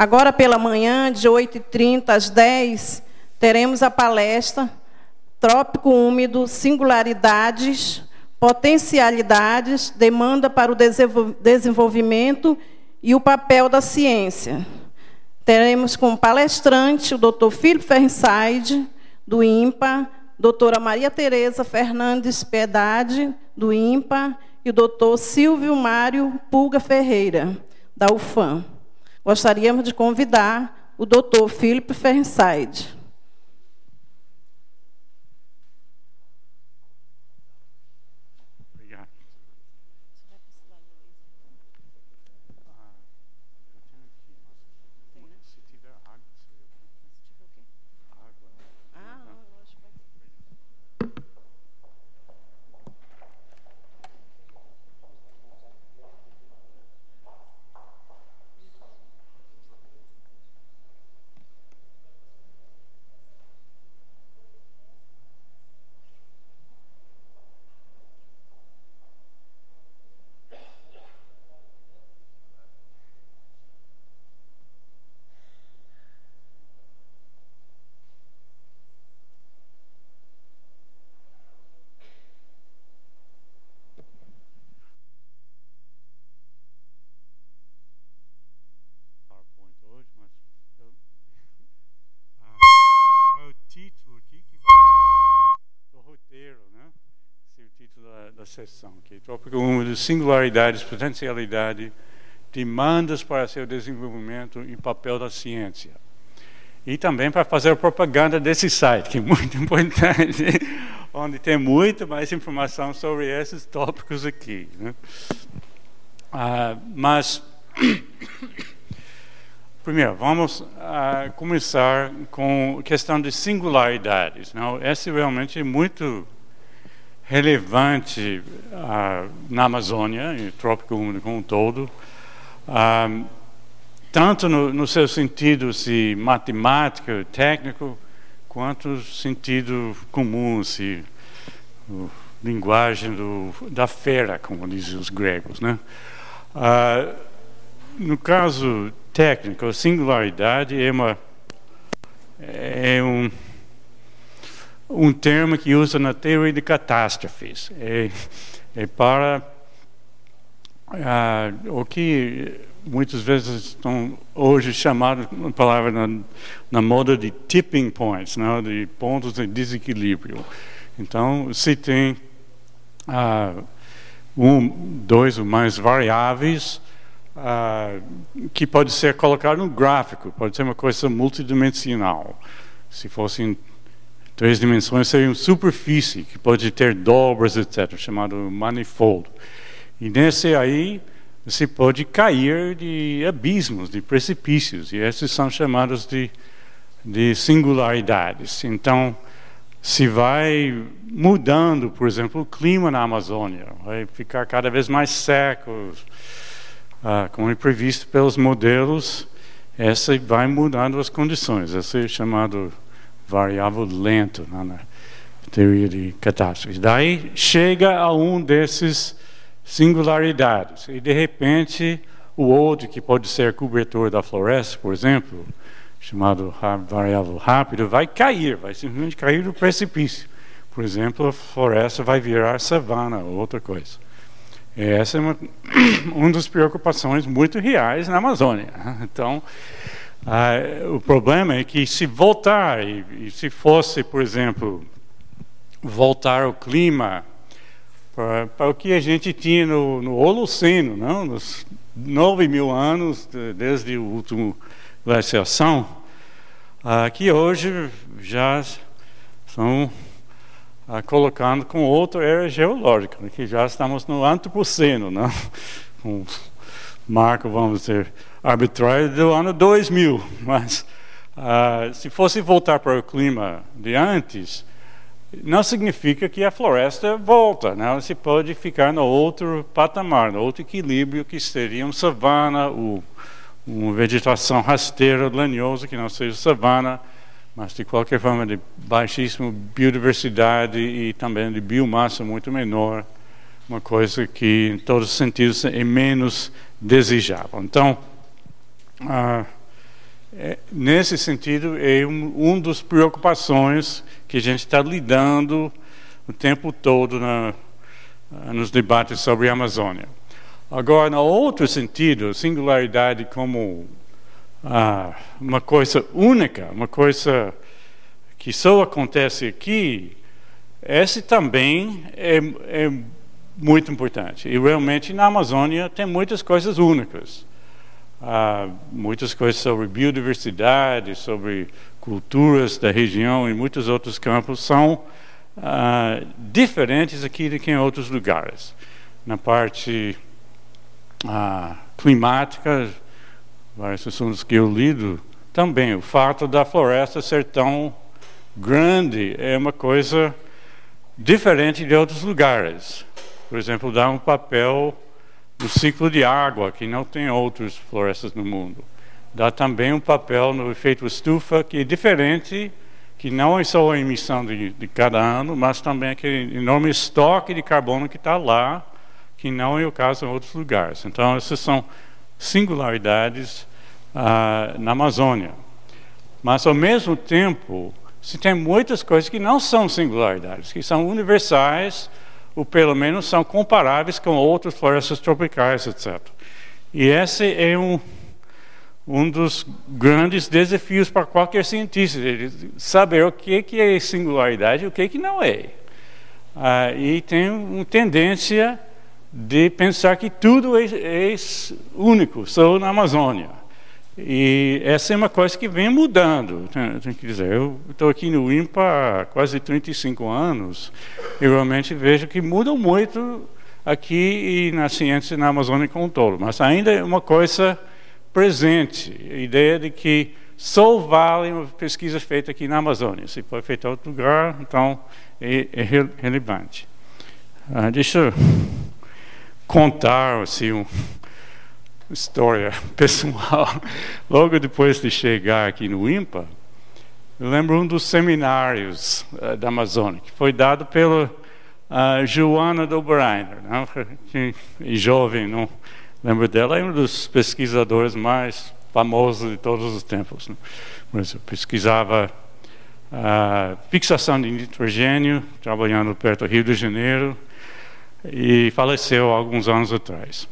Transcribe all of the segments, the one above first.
Agora pela manhã, de 8h30 às 10h, teremos a palestra Trópico Úmido, Singularidades, Potencialidades, Demanda para o Desenvolvimento e o Papel da Ciência. Teremos como palestrante o Dr. Philip Fernside, do INPA, doutora Maria Tereza Fernandes Piedade, do INPA, e o Dr. Silvio Mário Pulga Ferreira, da UFAM. Gostaríamos de convidar o Dr. Philip Fernside. Obrigado. Se tiver água, da sessão, que é Trópico Úmido, Singularidades, Potencialidade, Demandas para seu Desenvolvimento e Papel da Ciência. E também para fazer a propaganda desse site, que é muito importante, onde tem muito mais informação sobre esses tópicos aqui, né? Mas, primeiro, vamos começar com a questão de singularidades. Não? Essa realmente é muito relevante na Amazônia, e Trópico Úmido como um todo, tanto no seu sentido matemático, técnico, quanto no sentido comum, linguagem da fera, como dizem os gregos, né? No caso técnico, a singularidade é um termo que usa na teoria de catástrofes. É para o que muitas vezes estão hoje chamados, uma palavra na moda de tipping points, né, de pontos de desequilíbrio. Então, se tem dois ou mais variáveis que pode ser colocado no gráfico, pode ser uma coisa multidimensional. Se fossem 3 dimensões, seria uma superfície que pode ter dobras, etc., chamado manifold. E nesse aí, você pode cair de abismos, de precipícios, e esses são chamados de singularidades. Então, se vai mudando, por exemplo, o clima na Amazônia, vai ficar cada vez mais seco, como é previsto pelos modelos, essa vai mudando as condições. Esse é chamado variável lento na teoria de catástrofes. Daí chega a um desses singularidades e de repente o outro, que pode ser cobertor da floresta, por exemplo, chamado variável rápido, vai simplesmente cair do precipício. Por exemplo, a floresta vai virar savana ou outra coisa. Essa é uma das preocupações muito reais na Amazônia. Então, o problema é que se voltar, e se fosse, por exemplo, voltar o clima para o que a gente tinha no Holoceno, não? Nos 9.000 anos, desde a última glaciação, que hoje já estão colocando com outra era geológica, que já estamos no Antropoceno, não? Um marco, vamos dizer, arbitrário do ano 2000, mas se fosse voltar para o clima de antes, não significa que a floresta volta, né? Se pode ficar no outro patamar, no outro equilíbrio, que seria uma savana, uma vegetação rasteira, lenhosa, que não seja savana, mas de qualquer forma de baixíssima biodiversidade e também de biomassa muito menor, uma coisa que em todos os sentidos é menos desejável. Então, nesse sentido, é uma das preocupações que a gente está lidando o tempo todo nos debates sobre a Amazônia. Agora, no outro sentido, singularidade como uma coisa única, uma coisa que só acontece aqui, esse também é muito importante. E realmente na Amazônia tem muitas coisas únicas. Muitas coisas sobre biodiversidade, sobre culturas da região e muitos outros campos são diferentes aqui do que em outros lugares. Na parte climática, vários assuntos que eu lido, também o fato da floresta ser tão grande é uma coisa diferente de outros lugares. Por exemplo, dá um papel no ciclo de água, que não tem outras florestas no mundo. Dá também um papel no efeito estufa, que é diferente, que não é só a emissão de cada ano, mas também aquele enorme estoque de carbono que está lá, que não é o caso em outros lugares. Então, essas são singularidades na Amazônia. Mas, ao mesmo tempo, se tem muitas coisas que não são singularidades, que são universais, ou pelo menos são comparáveis com outras florestas tropicais, etc. E esse é um dos grandes desafios para qualquer cientista, saber o que é singularidade e o que não é. E tem uma tendência de pensar que tudo é único, só na Amazônia. E essa é uma coisa que vem mudando. Tenho que dizer, eu estou aqui no INPA há quase 35 anos e realmente vejo que muda muito aqui e na ciência na Amazônia como um todo. Mas ainda é uma coisa presente, a ideia de que só vale uma pesquisa feita aqui na Amazônia. Se for feita em outro lugar, então é relevante. Deixa eu contar assim, uma história pessoal. Logo depois de chegar aqui no INPA, eu lembro um dos seminários da Amazônia, que foi dado pela Joana Dobrainer, né? Que é jovem, não lembro dela, é um dos pesquisadores mais famosos de todos os tempos. Né? Eu pesquisava fixação de nitrogênio, trabalhando perto do Rio de Janeiro, e faleceu há alguns anos atrás.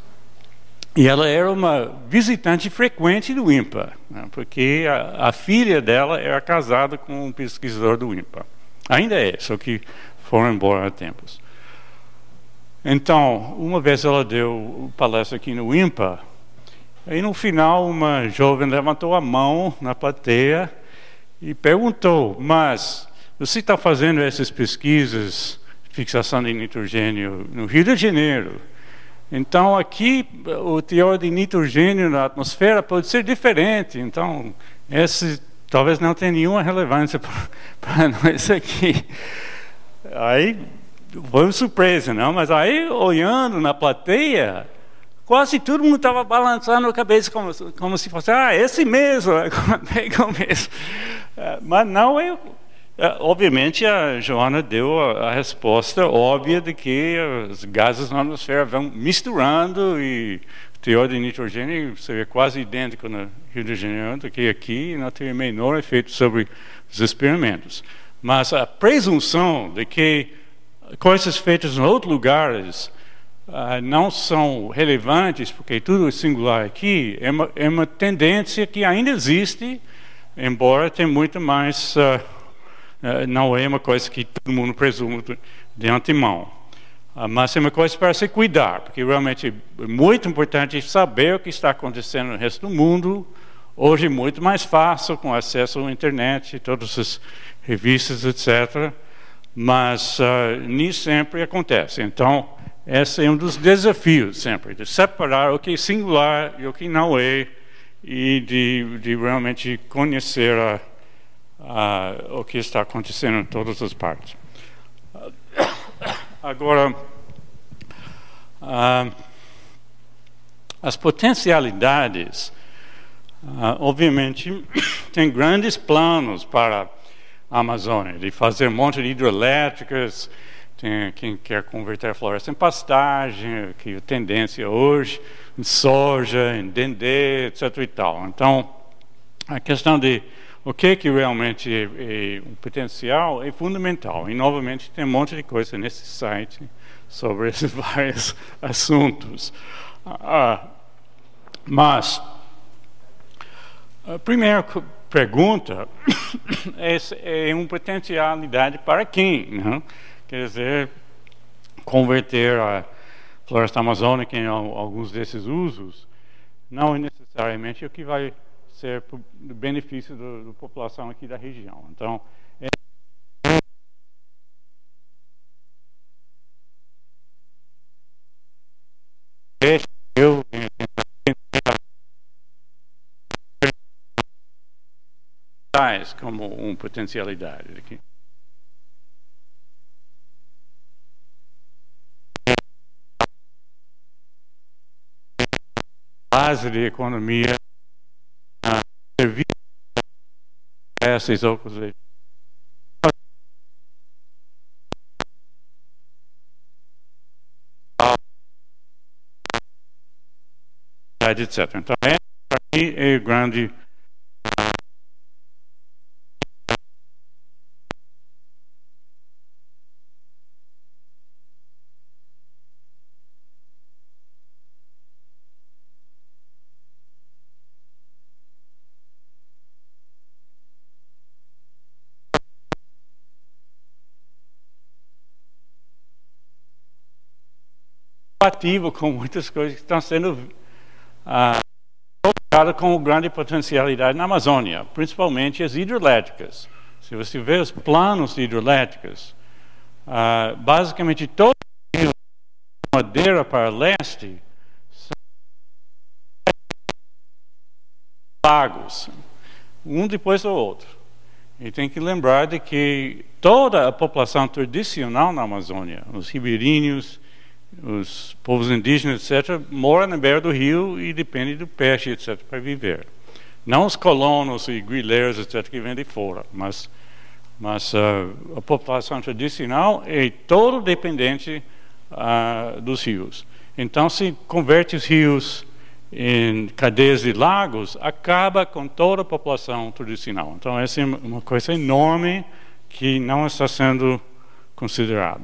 E ela era uma visitante frequente do INPA, né, porque a filha dela era casada com um pesquisador do INPA. Ainda é, só que foram embora há tempos. Então, uma vez ela deu palestra aqui no INPA, e no final uma jovem levantou a mão na plateia e perguntou: mas você está fazendo essas pesquisas de fixação de nitrogênio no Rio de Janeiro? Então, aqui, o teor de nitrogênio na atmosfera pode ser diferente. Então, esse talvez não tenha nenhuma relevância para nós aqui. Aí, foi uma surpresa, não? Mas aí, olhando na plateia, quase todo mundo estava balançando a cabeça como se fosse, esse mesmo, mas não é. Obviamente, a Joana deu a resposta óbvia de que os gases na atmosfera vão misturando e o teor de nitrogênio seria quase idêntico no Rio de Janeiro do que aqui, e não teria menor efeito sobre os experimentos. Mas a presunção de que coisas feitas em outros lugares não são relevantes, porque tudo é singular aqui, é uma tendência que ainda existe, embora tenha muito mais... não é uma coisa que todo mundo presume de antemão. Mas é uma coisa para se cuidar, porque realmente é muito importante saber o que está acontecendo no resto do mundo. Hoje é muito mais fácil, com acesso à internet, todas as revistas, etc. Mas nem sempre acontece. Então, esse é um dos desafios sempre, de separar o que é singular e o que não é, e de realmente conhecer o que está acontecendo em todas as partes. Agora, as potencialidades, obviamente, tem grandes planos para a Amazônia, de fazer um monte de hidrelétricas, tem quem quer converter a floresta em pastagem, que é a tendência hoje, em soja, em dendê, etc. e tal. Então, a questão de o que realmente é um potencial é fundamental. E, novamente, tem um monte de coisa nesse site sobre esses vários assuntos. Mas a primeira pergunta é uma potencialidade para quem? Né? Quer dizer, converter a floresta amazônica em alguns desses usos não é necessariamente o que vai ser do benefício da população aqui da região. Então, eu como uma potencialidade aqui. Base de economia, serviço, essas outras, etc. Então, aqui é grande. Ativo com muitas coisas que estão sendo colocadas como grande potencialidade na Amazônia, principalmente as hidrelétricas. Se você vê os planos de hidrelétricas, basicamente toda a madeira para leste são lagos, um depois do outro. E tem que lembrar de que toda a população tradicional na Amazônia, os ribeirinhos, os povos indígenas, etc., moram na beira do rio e dependem do peixe, etc., para viver. Não os colonos e grileiros, etc., que vêm de fora, mas a população tradicional é toda dependente dos rios. Então, se converte os rios em cadeias de lagos, acaba com toda a população tradicional. Então, essa é uma coisa enorme que não está sendo considerada.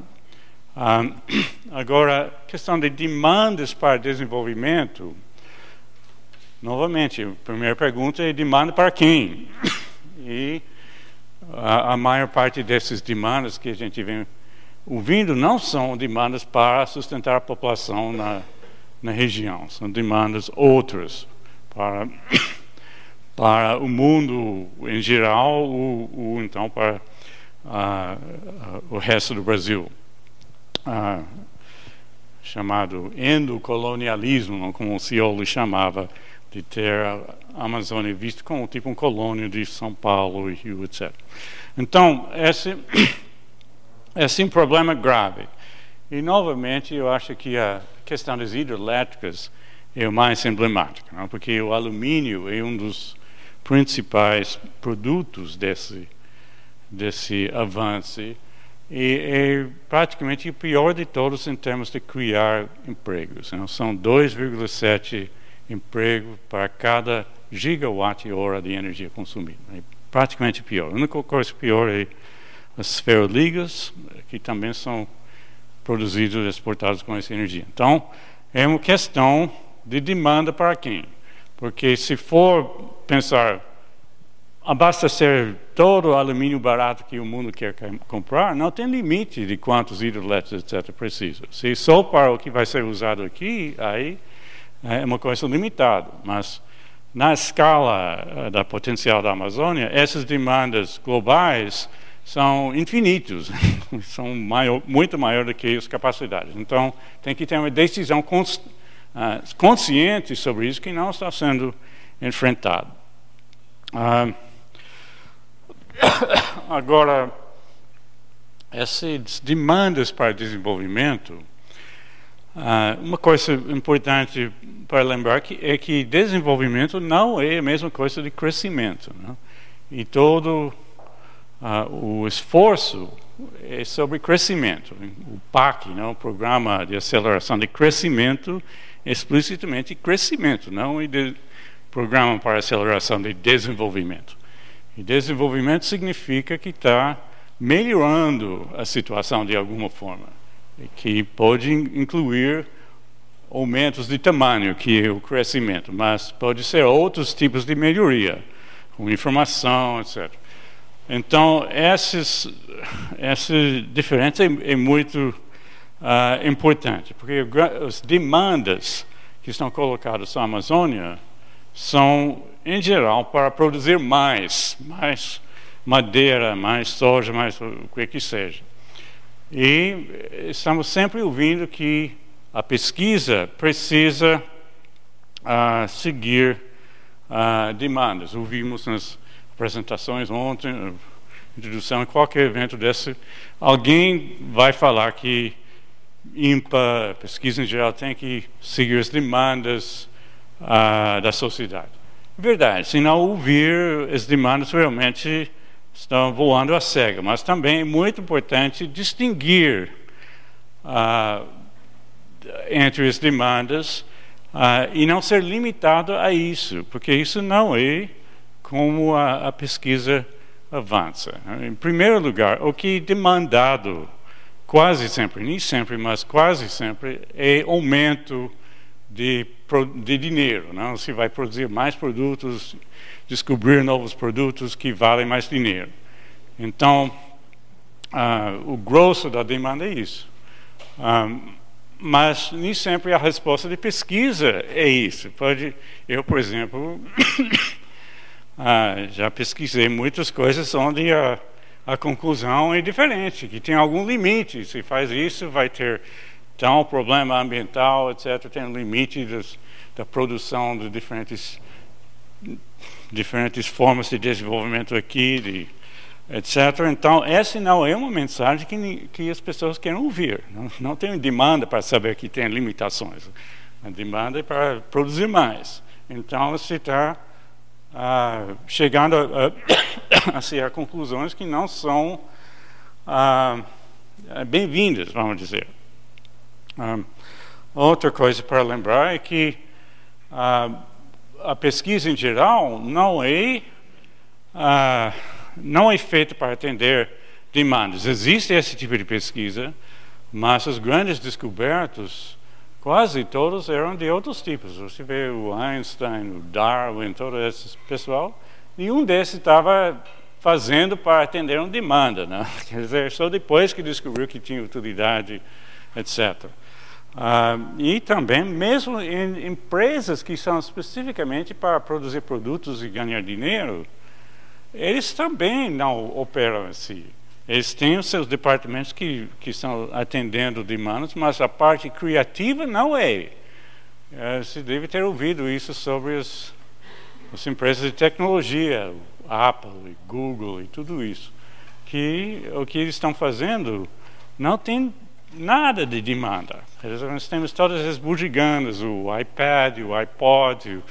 Agora, questão de demandas para desenvolvimento, novamente, a primeira pergunta é demanda para quem? E a maior parte dessas demandas que a gente vem ouvindo não são demandas para sustentar a população na região, são demandas outras para o mundo em geral ou então para o resto do Brasil. Chamado endocolonialismo, como o Scioli chamava, de ter a Amazônia vista como tipo um colônia de São Paulo e Rio, etc. Então, esse é um problema grave. E, novamente, eu acho que a questão das hidrelétricas é o mais emblemático, não? Porque o alumínio é um dos principais produtos desse avanço e é praticamente o pior de todos em termos de criar empregos. Não? São 2,7 empregos para cada gigawatt-hora de energia consumida. É praticamente pior. A única coisa pior é as ferroligas, que também são produzidas e exportadas com essa energia. Então, é uma questão de demanda para quem? Porque se for pensar abastecer todo o alumínio barato que o mundo quer comprar, não tem limite de quantos hidrelétricos, etc., precisa. Se só para o que vai ser usado aqui, aí é uma coisa limitada. Mas, na escala da potencial da Amazônia, essas demandas globais são infinitos, são muito maior do que as capacidades. Então, tem que ter uma decisão consciente sobre isso que não está sendo enfrentada. Agora, essas demandas para desenvolvimento, uma coisa importante para lembrar é que desenvolvimento não é a mesma coisa de crescimento, né? E todo o esforço é sobre crescimento. O PAC, né, o Programa de Aceleração de Crescimento, explicitamente crescimento, não Programa para Aceleração de Desenvolvimento. E desenvolvimento significa que está melhorando a situação de alguma forma, e que pode incluir aumentos de tamanho, que é o crescimento, mas pode ser outros tipos de melhoria, com informação, etc. Então, essa diferença é muito importante, porque as demandas que estão colocadas na Amazônia são, em geral, para produzir mais madeira, mais soja, mais o que seja. E estamos sempre ouvindo que a pesquisa precisa seguir demandas. Ouvimos nas apresentações ontem, introdução, em qualquer evento desse, alguém vai falar que INPA, pesquisa em geral, tem que seguir as demandas da sociedade. Verdade, se não ouvir, as demandas realmente estão voando à cega, mas também é muito importante distinguir entre as demandas e não ser limitado a isso, porque isso não é como a pesquisa avança. Em primeiro lugar, o que é demandado quase sempre, nem sempre, mas quase sempre, é aumento de dinheiro. Não? Se vai produzir mais produtos, descobrir novos produtos que valem mais dinheiro. Então, o grosso da demanda é isso. Mas nem sempre a resposta de pesquisa é isso. Eu, por exemplo, já pesquisei muitas coisas onde a conclusão é diferente, que tem algum limite. Se faz isso, vai ter tal problema ambiental, etc. Tem um limite da produção de diferentes formas de desenvolvimento aqui, etc. Então, essa não é uma mensagem que as pessoas querem ouvir. Não tem demanda para saber que tem limitações. A demanda é para produzir mais. Então, você está chegando a conclusões que não são bem-vindas, vamos dizer. Outra coisa para lembrar é que a pesquisa em geral não é feita para atender demandas. Existe esse tipo de pesquisa, mas os grandes descobertos, quase todos eram de outros tipos. Você vê o Einstein, o Darwin, todo esse pessoal, nenhum desses estava fazendo para atender uma demanda, né? Quer dizer, só depois que descobriu que tinha utilidade, etc. E também, mesmo em empresas que são especificamente para produzir produtos e ganhar dinheiro, eles também não operam assim. Eles têm os seus departamentos que estão atendendo demandas, mas a parte criativa não é. Você deve ter ouvido isso sobre as empresas de tecnologia, Apple, Google e tudo isso, que o que eles estão fazendo não tem nada de demanda. Nós temos todas as bugigangas, o iPad, o iPod,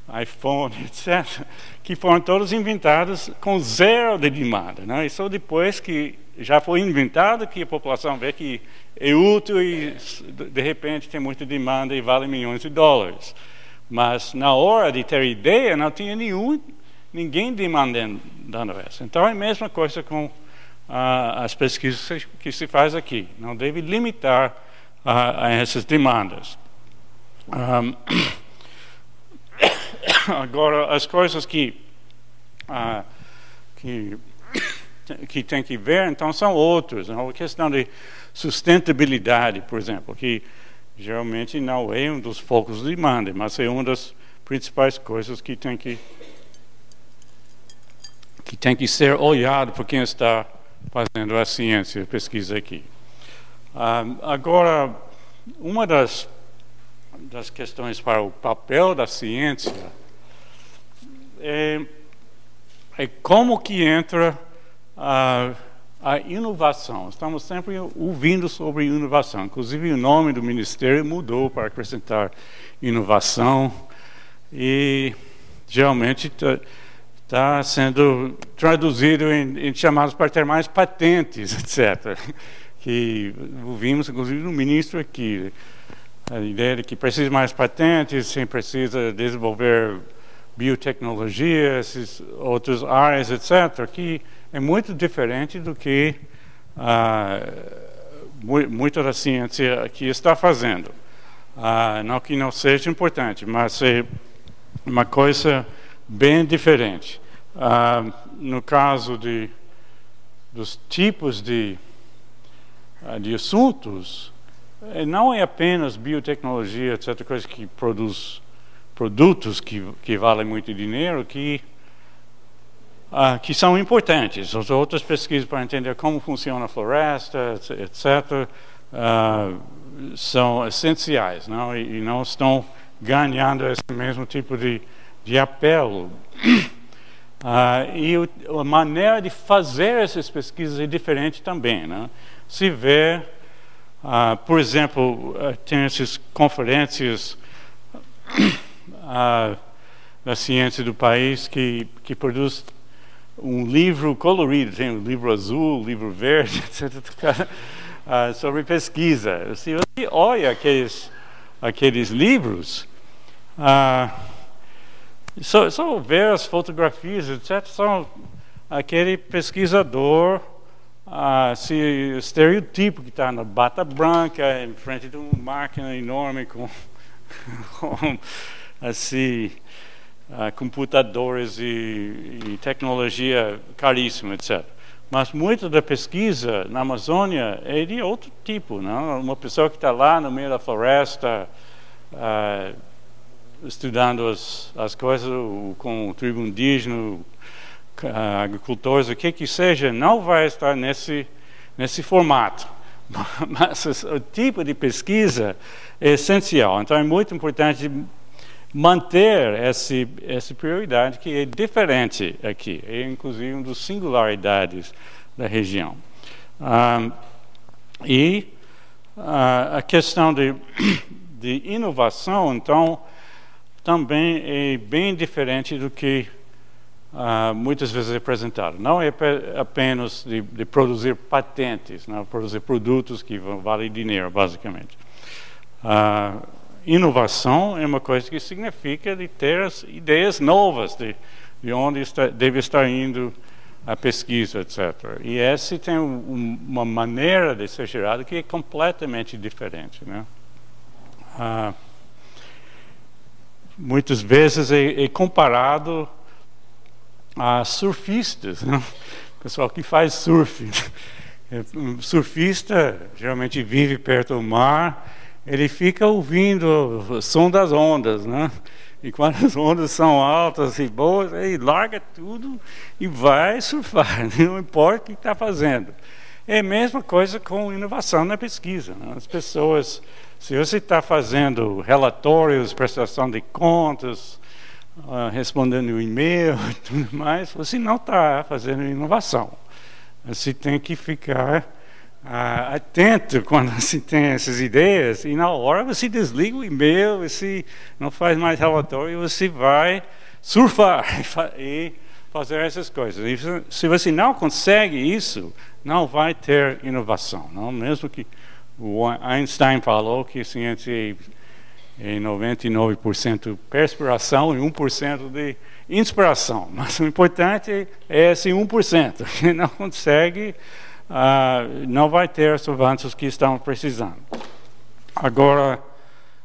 o iPhone, etc., que foram todos inventados com zero de demanda. Né? E só depois que já foi inventado que a população vê que é útil e, de repente, tem muita demanda e vale milhões de dólares. Mas, na hora de ter ideia, não tinha ninguém demandando essa. Então, é a mesma coisa com as pesquisas que se faz aqui. Não deve limitar a essas demandas. Agora, as coisas que tem que ver, então, são outras. Não? A questão de sustentabilidade, por exemplo, que geralmente não é um dos focos de demanda, mas é uma das principais coisas que tem que ser olhado por quem está fazendo a ciência, a pesquisa aqui. Agora, uma das questões para o papel da ciência é como que entra a inovação. Estamos sempre ouvindo sobre inovação. Inclusive, o nome do ministério mudou para acrescentar inovação e geralmente está sendo traduzido em chamados para ter mais patentes, etc. Que ouvimos, inclusive, no ministro aqui. A ideia de que precisa mais patentes, sem precisa desenvolver biotecnologia, essas outras áreas, etc., que é muito diferente do que muita da ciência que está fazendo. Não que não seja importante, mas é uma coisa bem diferente. No caso dos tipos de assuntos, não é apenas biotecnologia, etc., coisa que produz produtos que valem muito dinheiro, que são importantes. As outras pesquisas para entender como funciona a floresta, etc., são essenciais, não? E não estão ganhando esse mesmo tipo de apelo. E a maneira de fazer essas pesquisas é diferente também, né? Se vê, por exemplo, tem essas conferências da ciência do país que produz um livro colorido, tem um livro azul, livro verde, etc., sobre pesquisa. Se você olha aqueles livros, só ver as fotografias, etc., são aquele pesquisador, estereotipo que está na bata branca, em frente de uma máquina enorme com computadores e tecnologia caríssima, etc. Mas muita da pesquisa na Amazônia é de outro tipo, não? Uma pessoa que está lá no meio da floresta, estudando as coisas com o tribo indígena, agricultores, o que seja, não vai estar nesse formato. Mas o tipo de pesquisa é essencial. Então é muito importante manter essa prioridade que é diferente aqui. É inclusive uma das singularidades da região. A questão de inovação, então, também é bem diferente do que muitas vezes é apresentado. Não é apenas de produzir patentes, não, produzir produtos que valem dinheiro, basicamente. Inovação é uma coisa que significa de ter as ideias novas de onde deve estar indo a pesquisa, etc. E esse tem uma maneira de ser gerado que é completamente diferente, né? Muitas vezes é comparado a surfistas, né? Pessoal que faz surf. Um surfista geralmente vive perto do mar, ele fica ouvindo o som das ondas, né? E quando as ondas são altas e boas, ele larga tudo e vai surfar, não importa o que está fazendo. É a mesma coisa com inovação na pesquisa, né? As pessoas, se você está fazendo relatórios, prestação de contas, respondendo e-mail e tudo mais, você não está fazendo inovação. Você tem que ficar atento quando você tem essas ideias, e na hora você desliga o e-mail, você não faz mais relatório, você vai surfar e fazer essas coisas. E se você não consegue isso, não vai ter inovação, não? Mesmo que o Einstein falou que a ciência é 99% perspiração e 1% de inspiração, mas o importante é esse 1%. Quem não consegue, não vai ter os avanços que estão precisando. Agora,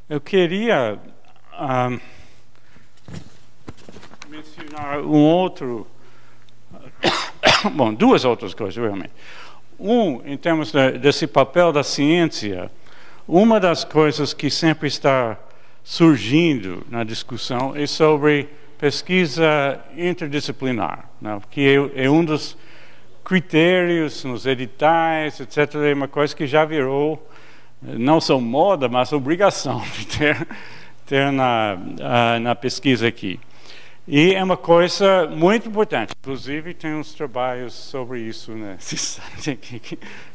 eu queria mencionar duas outras coisas, realmente. Em termos desse papel da ciência, uma das coisas que sempre está surgindo na discussão é sobre pesquisa interdisciplinar, né? Que é um dos critérios nos editais, etc., é uma coisa que já virou não só moda, mas obrigação de ter na pesquisa aqui. E é uma coisa muito importante. Inclusive, tem uns trabalhos sobre isso, né?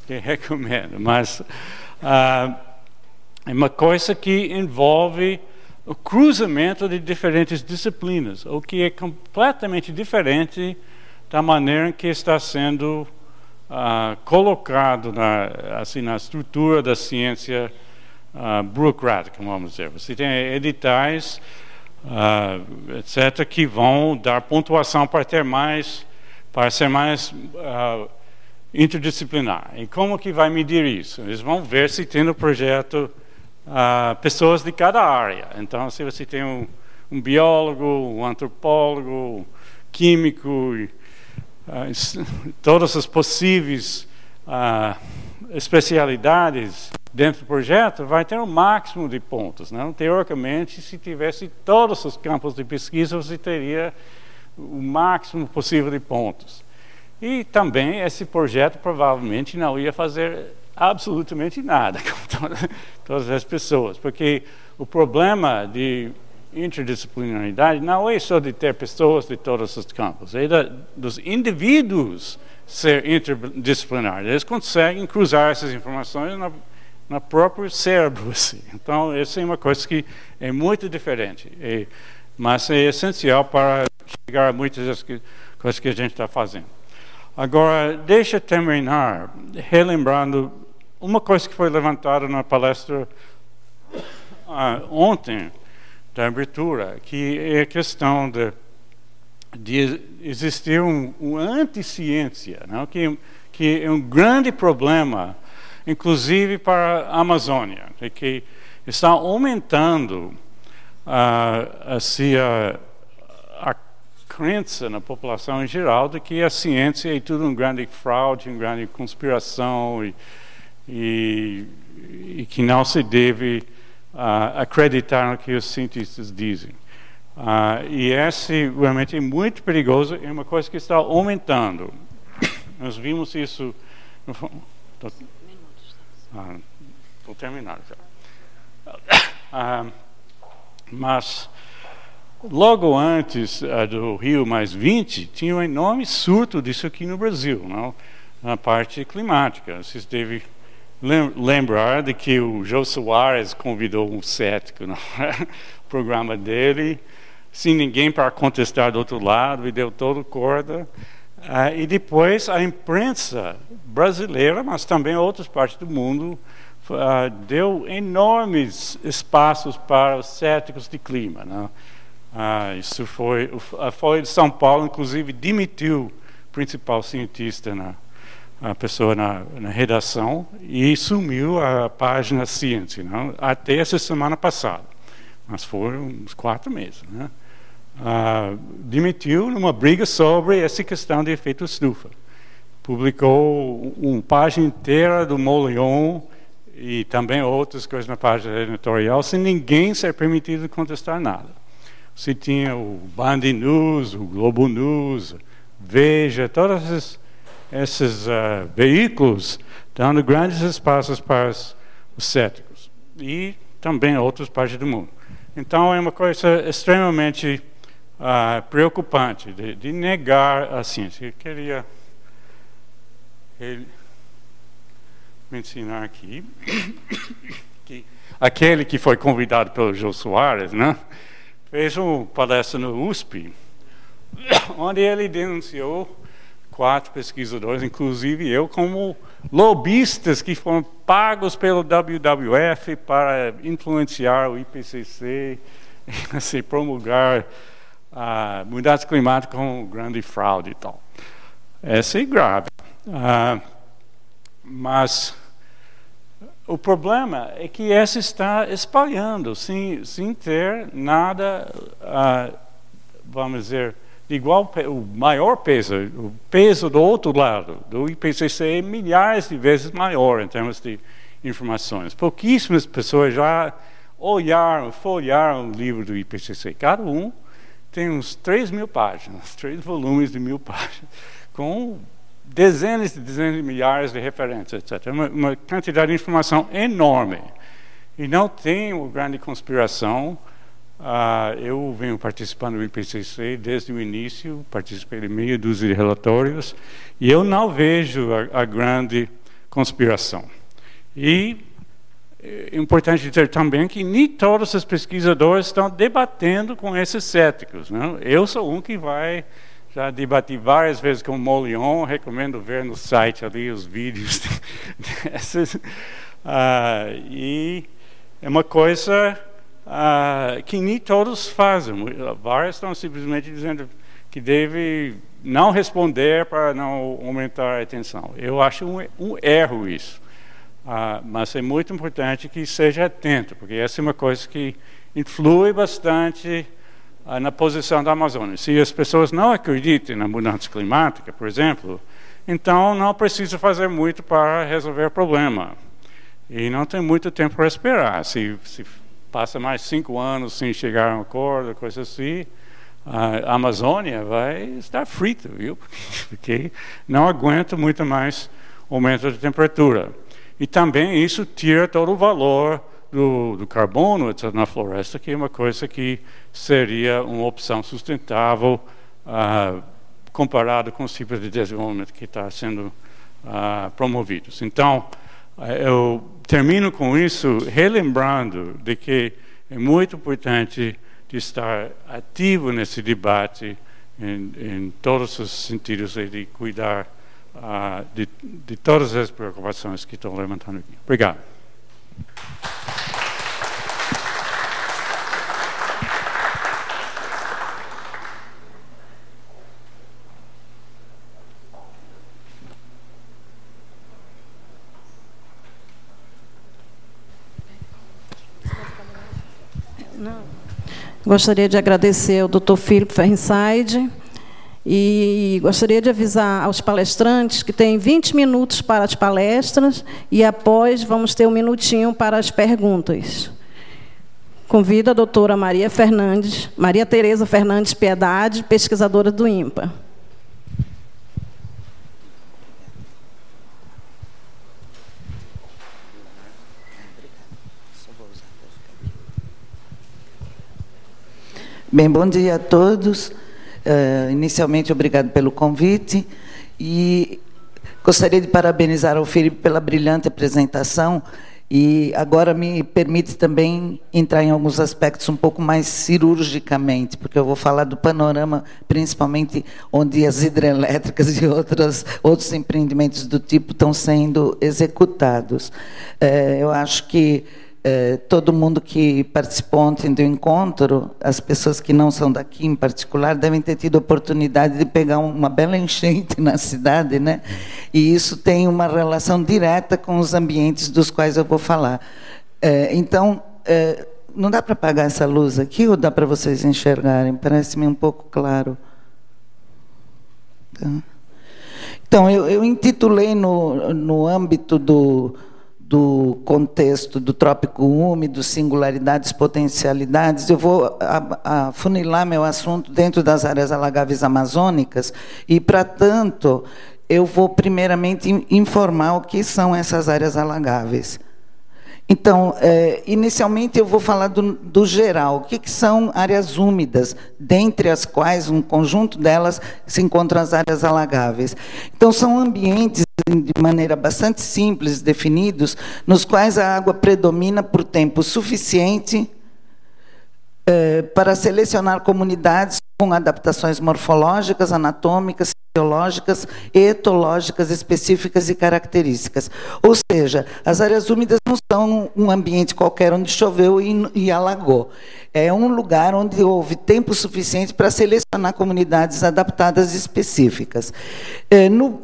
que recomendo. Mas é uma coisa que envolve o cruzamento de diferentes disciplinas, o que é completamente diferente da maneira em que está sendo colocado na estrutura da ciência burocrática, vamos dizer. Você tem editais etc., que vão dar pontuação para ser mais interdisciplinar. E como que vai medir isso? Eles vão ver se tem no projeto pessoas de cada área. Então, se você tem um biólogo, um antropólogo, químico, todas as possíveis especialidades dentro do projeto, vai ter um máximo de pontos. Não? Teoricamente, se tivesse todos os campos de pesquisa, você teria o máximo possível de pontos. E também esse projeto provavelmente não ia fazer absolutamente nada com todas as pessoas, porque o problema de interdisciplinaridade não é só de ter pessoas de todos os campos, é dos indivíduos ser interdisciplinares. Eles conseguem cruzar essas informações no próprio cérebro. Assim. Então, essa é uma coisa que é muito diferente, mas é essencial para chegar a muitas das coisas que a gente está fazendo. Agora, deixa eu terminar relembrando uma coisa que foi levantada na palestra ontem, da abertura, que é a questão de existir uma anti-ciência, não? Que é um grande problema, inclusive para a Amazônia, que está aumentando a crença na população em geral de que a ciência é tudo um grande fraude, uma grande conspiração e que não se deve acreditar no que os cientistas dizem. E esse realmente é muito perigoso, é uma coisa que está aumentando. Nós vimos isso... Vou terminar já. Mas... logo antes do Rio +20, tinha um enorme surto disso aqui no Brasil, não? Na parte climática. Vocês devem lembrar de que o Jô Soares convidou um cético no programa dele, sem ninguém para contestar do outro lado, e deu todo corda. E depois a imprensa brasileira, mas também outras partes do mundo, deu enormes espaços para os céticos de clima, não? Isso foi a Folha de São Paulo, inclusive, demitiu o principal cientista, a pessoa na redação, e sumiu a página Ciência, não? Até essa semana passada, mas foram uns 4 meses. Né? Demitiu numa briga sobre essa questão de efeito estufa. Publicou uma página inteira do Molion e também outras coisas na página editorial, sem ninguém ser permitido contestar nada. Você tinha o Band News, o Globo News, Veja, todos esses veículos dando grandes espaços para os céticos e também outras partes do mundo. Então é uma coisa extremamente preocupante de negar a ciência. Eu queria me ensinar aqui que aquele que foi convidado pelo Jô Soares, né? Fez uma palestra no USP, onde ele denunciou 4 pesquisadores, inclusive eu, como lobistas que foram pagos pelo WWF para influenciar o IPCC e promulgar mudança climática como grande fraude e tal. Essa é grave. Mas o problema é que essa está espalhando, sem ter nada, vamos dizer, igual o maior peso. O peso do outro lado, do IPCC, é milhares de vezes maior em termos de informações. Pouquíssimas pessoas já folhearam o livro do IPCC. Cada um tem uns 3.000 páginas, 3 volumes de 1.000 páginas, com dezenas de milhares de referências, etc. Uma quantidade de informação enorme. E não tem uma grande conspiração. Eu venho participando do IPCC desde o início, participei de meia dúzia de relatórios, e eu não vejo a grande conspiração. E é importante dizer também que nem todos os pesquisadores estão debatendo com esses céticos. Não? Eu sou um que já debati várias vezes com o Molion, recomendo ver no site ali os vídeos dessas. E é uma coisa que nem todos fazem. Vários estão simplesmente dizendo que deve não responder para não aumentar a atenção. Eu acho um erro isso. Mas é muito importante que seja atento, porque essa é uma coisa que influi bastante na posição da Amazônia. Se as pessoas não acreditam na mudança climática, por exemplo, então não precisa fazer muito para resolver o problema. E não tem muito tempo para esperar. Se passa mais 5 anos sem chegar a um acordo, coisa assim, a Amazônia vai estar frita, viu? Porque não aguenta muito mais aumento da temperatura. E também isso tira todo o valor do carbono na floresta, que é uma coisa que seria uma opção sustentável comparado com os tipos de desenvolvimento que está sendo promovidos. Então, eu termino com isso, relembrando de que é muito importante de estar ativo nesse debate em todos os sentidos e de cuidar de todas as preocupações que estão levantando aqui. Obrigado. Gostaria de agradecer ao Dr. Philip Fernside e gostaria de avisar aos palestrantes que tem 20 minutos para as palestras e após vamos ter 1 minutinho para as perguntas. Convido a doutora Maria Tereza Fernandes Piedade, pesquisadora do INPA. Bem, bom dia a todos. Inicialmente, obrigado pelo convite. E gostaria de parabenizar ao Felipe pela brilhante apresentação. E agora me permite também entrar em alguns aspectos um pouco mais cirurgicamente, porque eu vou falar do panorama, principalmente onde as hidrelétricas e outros empreendimentos do tipo estão sendo executados. Eu acho que todo mundo que participou ontem do encontro, as pessoas que não são daqui em particular, devem ter tido a oportunidade de pegar uma bela enchente na cidade, né? E isso tem uma relação direta com os ambientes dos quais eu vou falar. Então, não dá para apagar essa luz aqui ou dá para vocês enxergarem? Parece-me um pouco claro. Tá. Então, eu intitulei no âmbito do contexto do trópico úmido, singularidades, potencialidades, eu vou afunilar meu assunto dentro das áreas alagáveis amazônicas e, para tanto, eu vou primeiramente informar o que são essas áreas alagáveis. Então, inicialmente eu vou falar do geral. O que são áreas úmidas, dentre as quais um conjunto delas se encontram as áreas alagáveis. Então, são ambientes, de maneira bastante simples, definidos, nos quais a água predomina por tempo suficiente para selecionar comunidades com adaptações morfológicas, anatômicas, fisiológicas e etológicas específicas e características. Ou seja, as áreas úmidas não são um ambiente qualquer onde choveu e alagou. É um lugar onde houve tempo suficiente para selecionar comunidades adaptadas específicas.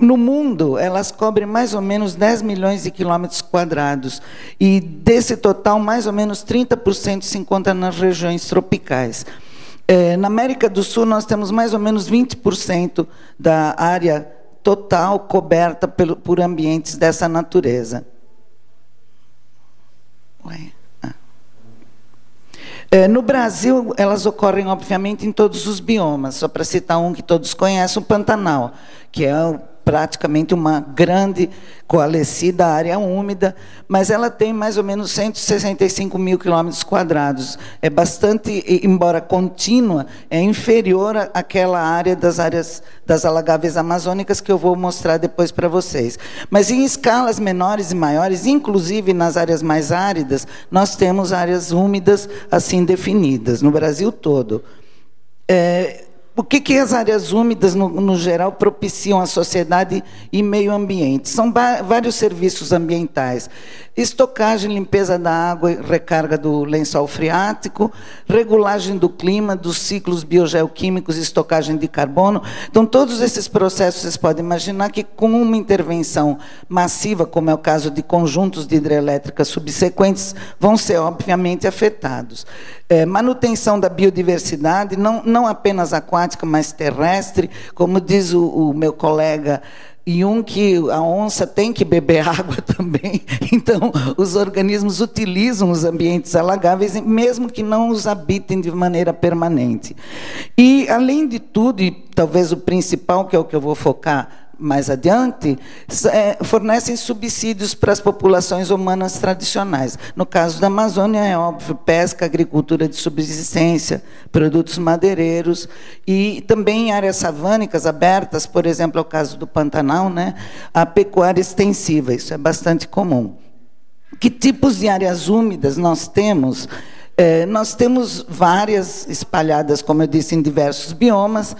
No mundo, elas cobrem mais ou menos 10 milhões de quilômetros quadrados, e desse total, mais ou menos 30% se encontra nas regiões tropicais. Na América do Sul, nós temos mais ou menos 20% da área total coberta por ambientes dessa natureza. No Brasil, elas ocorrem, obviamente, em todos os biomas. Só para citar um que todos conhecem, o Pantanal, que é praticamente uma grande, coalescida área úmida, mas ela tem mais ou menos 165 mil quilômetros quadrados. É bastante, embora contínua, é inferior àquela área das alagáveis amazônicas que eu vou mostrar depois para vocês. Mas em escalas menores e maiores, inclusive nas áreas mais áridas, nós temos áreas úmidas assim definidas, no Brasil todo. O que as áreas úmidas, no geral, propiciam à sociedade e meio ambiente? São vários serviços ambientais. Estocagem, limpeza da água, recarga do lençol freático, regulagem do clima, dos ciclos biogeoquímicos, estocagem de carbono. Então, todos esses processos, vocês podem imaginar que, com uma intervenção massiva, como é o caso de conjuntos de hidrelétricas subsequentes, vão ser, obviamente, afetados. Manutenção da biodiversidade, não apenas aquática, mas terrestre, como diz o meu colega Jung, que a onça tem que beber água também. Então, os organismos utilizam os ambientes alagáveis, mesmo que não os habitem de maneira permanente. E, além de tudo, e talvez o principal, que é o que eu vou focar mais adiante, fornecem subsídios para as populações humanas tradicionais. No caso da Amazônia, é óbvio, pesca, agricultura de subsistência, produtos madeireiros, e também em áreas savânicas abertas, por exemplo, é o caso do Pantanal, né, a pecuária extensiva, isso é bastante comum. Que tipos de áreas úmidas nós temos? Nós temos várias espalhadas, como eu disse, em diversos biomas.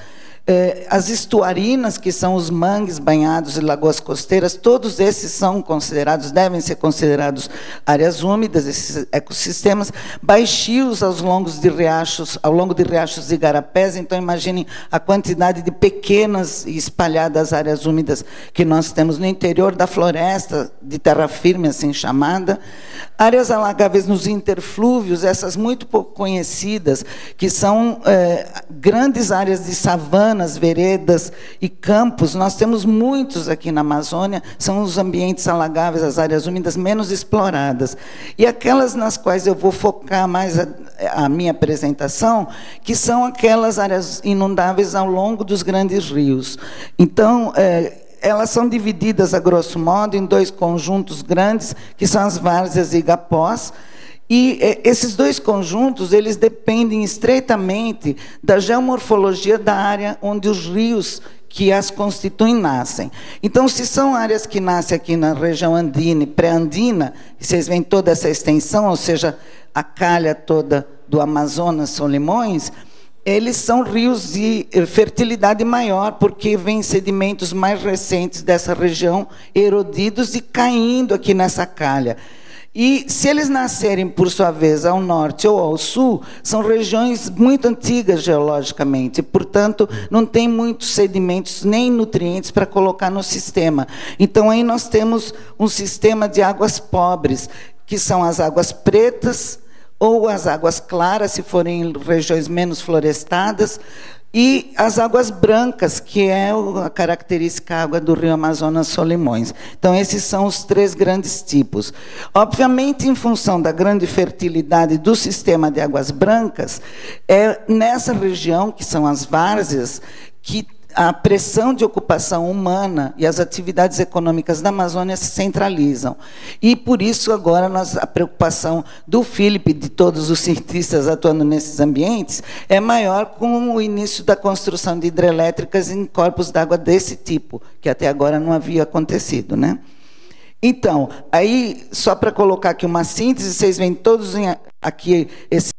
As estuarinas, que são os mangues, banhados e lagoas costeiras, todos esses são considerados, devem ser considerados áreas úmidas, esses ecossistemas. Baixios ao longo de riachos e igarapés, então imaginem a quantidade de pequenas e espalhadas áreas úmidas que nós temos no interior da floresta, de terra firme, assim chamada. Áreas alagáveis nos interflúvios, essas muito pouco conhecidas, que são grandes áreas de savana, veredas e campos. Nós temos muitos aqui na Amazônia, são os ambientes alagáveis, as áreas úmidas menos exploradas. E aquelas nas quais eu vou focar mais a minha apresentação, que são aquelas áreas inundáveis ao longo dos grandes rios. Então, elas são divididas, a grosso modo, em dois conjuntos grandes, que são as várzeas e igapós. E esses dois conjuntos, eles dependem estreitamente da geomorfologia da área onde os rios que as constituem nascem. Então, se são áreas que nascem aqui na região andina e pré-andina, e vocês veem toda essa extensão, ou seja, a calha toda do Amazonas, Solimões, eles são rios de fertilidade maior, porque vêm sedimentos mais recentes dessa região erodidos e caindo aqui nessa calha. E, se eles nascerem, por sua vez, ao norte ou ao sul, são regiões muito antigas geologicamente, portanto, não tem muitos sedimentos nem nutrientes para colocar no sistema. Então, aí nós temos um sistema de águas pobres, que são as águas pretas, ou as águas claras, se forem regiões menos florestadas, e as águas brancas, que é a característica água do rio Amazonas Solimões. Então, esses são os três grandes tipos. Obviamente, em função da grande fertilidade do sistema de águas brancas, é nessa região, que são as várzeas, que a pressão de ocupação humana e as atividades econômicas da Amazônia se centralizam. E, por isso, agora, a preocupação do Philip e de todos os cientistas atuando nesses ambientes é maior com o início da construção de hidrelétricas em corpos d'água desse tipo, que até agora não havia acontecido, né? Então, aí, só para colocar aqui uma síntese, vocês veem todos aqui, esse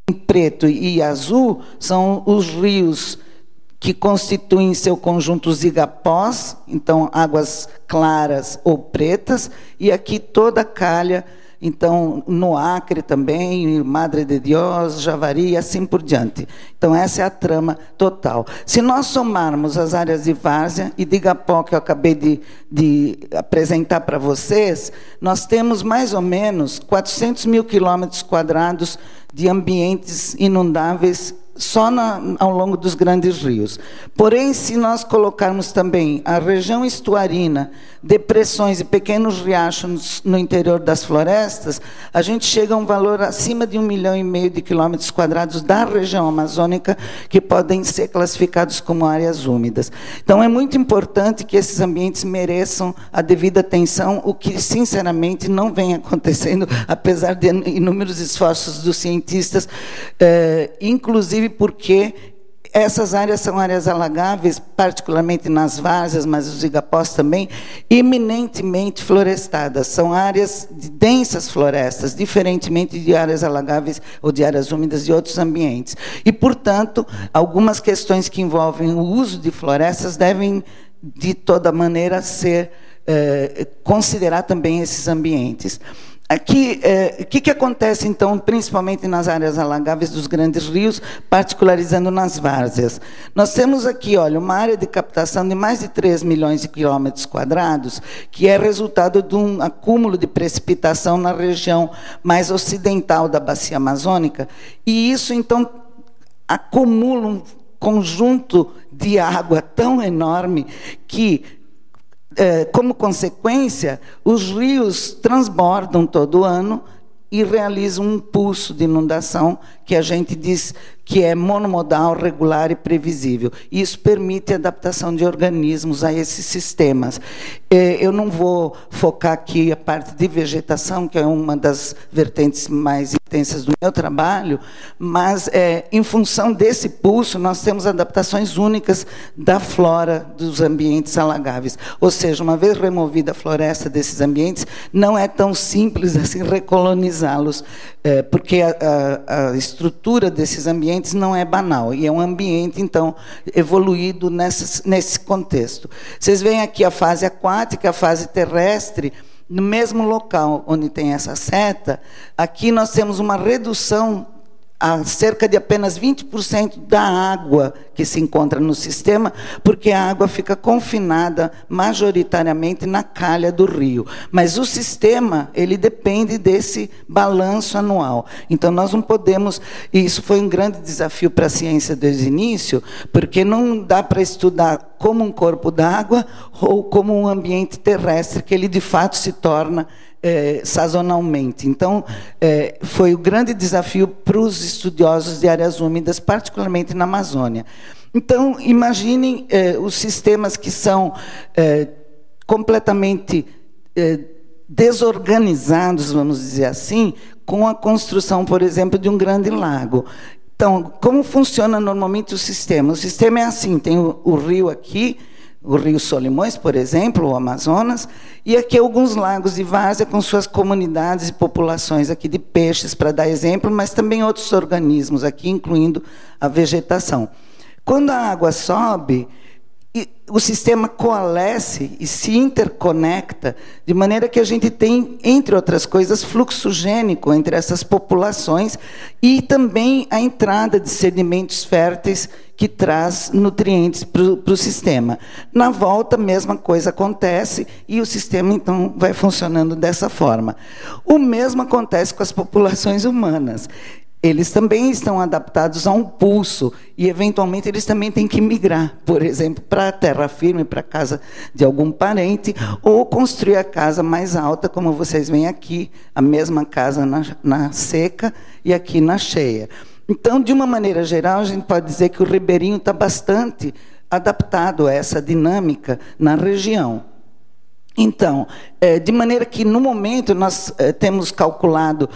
em preto e azul, são os rios que constituem seu conjunto os igapós, então águas claras ou pretas, e aqui toda a calha, então no Acre também, Madre de Dios, Javari e assim por diante. Então essa é a trama total. Se nós somarmos as áreas de várzea e de igapó que eu acabei de apresentar para vocês, nós temos mais ou menos 400 mil quilômetros quadrados de ambientes inundáveis só ao longo dos grandes rios. Porém, se nós colocarmos também a região estuarina, depressões e pequenos riachos no interior das florestas, a gente chega a um valor acima de 1,5 milhão de quilômetros quadrados da região amazônica que podem ser classificados como áreas úmidas. Então, é muito importante que esses ambientes mereçam a devida atenção, o que, sinceramente, não vem acontecendo, apesar de inúmeros esforços dos cientistas, inclusive porque essas áreas são áreas alagáveis, particularmente nas várzeas, mas os igapós também, eminentemente florestadas. São áreas de densas florestas, diferentemente de áreas alagáveis ou de áreas úmidas de outros ambientes. E, portanto, algumas questões que envolvem o uso de florestas devem, de toda maneira, considerar também esses ambientes. Aqui, o que acontece, então, principalmente nas áreas alagáveis dos grandes rios, particularizando nas várzeas? Nós temos aqui, olha, uma área de captação de mais de 3 milhões de quilômetros quadrados, que é resultado de um acúmulo de precipitação na região mais ocidental da bacia amazônica, e isso, então, acumula um conjunto de água tão enorme que, como consequência, os rios transbordam todo ano e realizam um pulso de inundação que a gente diz que é monomodal, regular e previsível. Isso permite a adaptação de organismos a esses sistemas. Eu não vou focar aqui a parte de vegetação, que é uma das vertentes mais intensas do meu trabalho, mas, em função desse pulso, nós temos adaptações únicas da flora dos ambientes alagáveis. Ou seja, uma vez removida a floresta desses ambientes, não é tão simples assim recolonizá-los, porque a estrutura desses ambientes não é banal, e é um ambiente, então, evoluído nesse contexto. Vocês veem aqui a fase aquática, a fase terrestre, no mesmo local onde tem essa seta. Aqui nós temos uma redução a cerca de apenas 20% da água que se encontra no sistema, porque a água fica confinada majoritariamente na calha do rio. Mas o sistema, ele depende desse balanço anual. Então, nós não podemos... E isso foi um grande desafio para a ciência desde o início, porque não dá para estudar como um corpo d'água ou como um ambiente terrestre, que ele, de fato, se torna sazonalmente. Então, foi o grande desafio para os estudiosos de áreas úmidas, particularmente na Amazônia. Então, imaginem os sistemas que são completamente desorganizados, vamos dizer assim, com a construção, por exemplo, de um grande lago. Então, como funciona normalmente o sistema? O sistema é assim, tem o rio aqui, o rio Solimões, por exemplo, o Amazonas, e aqui alguns lagos de várzea com suas comunidades e populações aqui de peixes, para dar exemplo, mas também outros organismos aqui, incluindo a vegetação. Quando a água sobe, o sistema coalesce e se interconecta, de maneira que a gente tem, entre outras coisas, fluxo gênico entre essas populações e também a entrada de sedimentos férteis que traz nutrientes para o sistema. Na volta, a mesma coisa acontece e o sistema, então, vai funcionando dessa forma. O mesmo acontece com as populações humanas. Eles também estão adaptados a um pulso e, eventualmente, eles também têm que migrar, por exemplo, para a terra firme, para a casa de algum parente, ou construir a casa mais alta, como vocês veem aqui, a mesma casa na seca e aqui na cheia. Então, de uma maneira geral, a gente pode dizer que o ribeirinho está bastante adaptado a essa dinâmica na região. Então, de maneira que, no momento, nós temos calculado,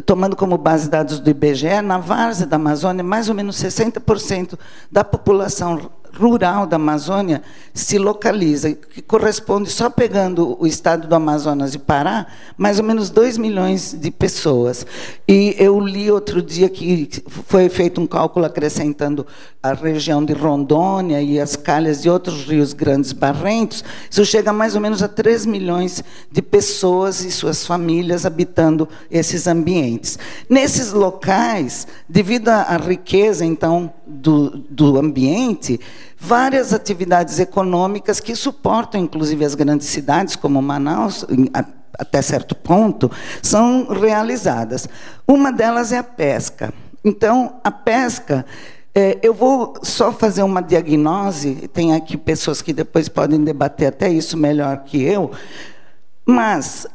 tomando como base dados do IBGE, na várzea da Amazônia, mais ou menos 60% da população rural da Amazônia se localiza, que corresponde, só pegando o estado do Amazonas e Pará, mais ou menos 2 milhões de pessoas. E eu li outro dia que foi feito um cálculo acrescentando a região de Rondônia e as calhas de outros rios grandes barrentos, isso chega mais ou menos a 3 milhões de pessoas e suas famílias habitando esses ambientes. Nesses locais, devido à riqueza, então, do ambiente, várias atividades econômicas que suportam, inclusive, as grandes cidades, como Manaus, até certo ponto, são realizadas. Uma delas é a pesca. Então, a pesca, eu vou só fazer uma diagnose, tem aqui pessoas que depois podem debater até isso melhor que eu, mas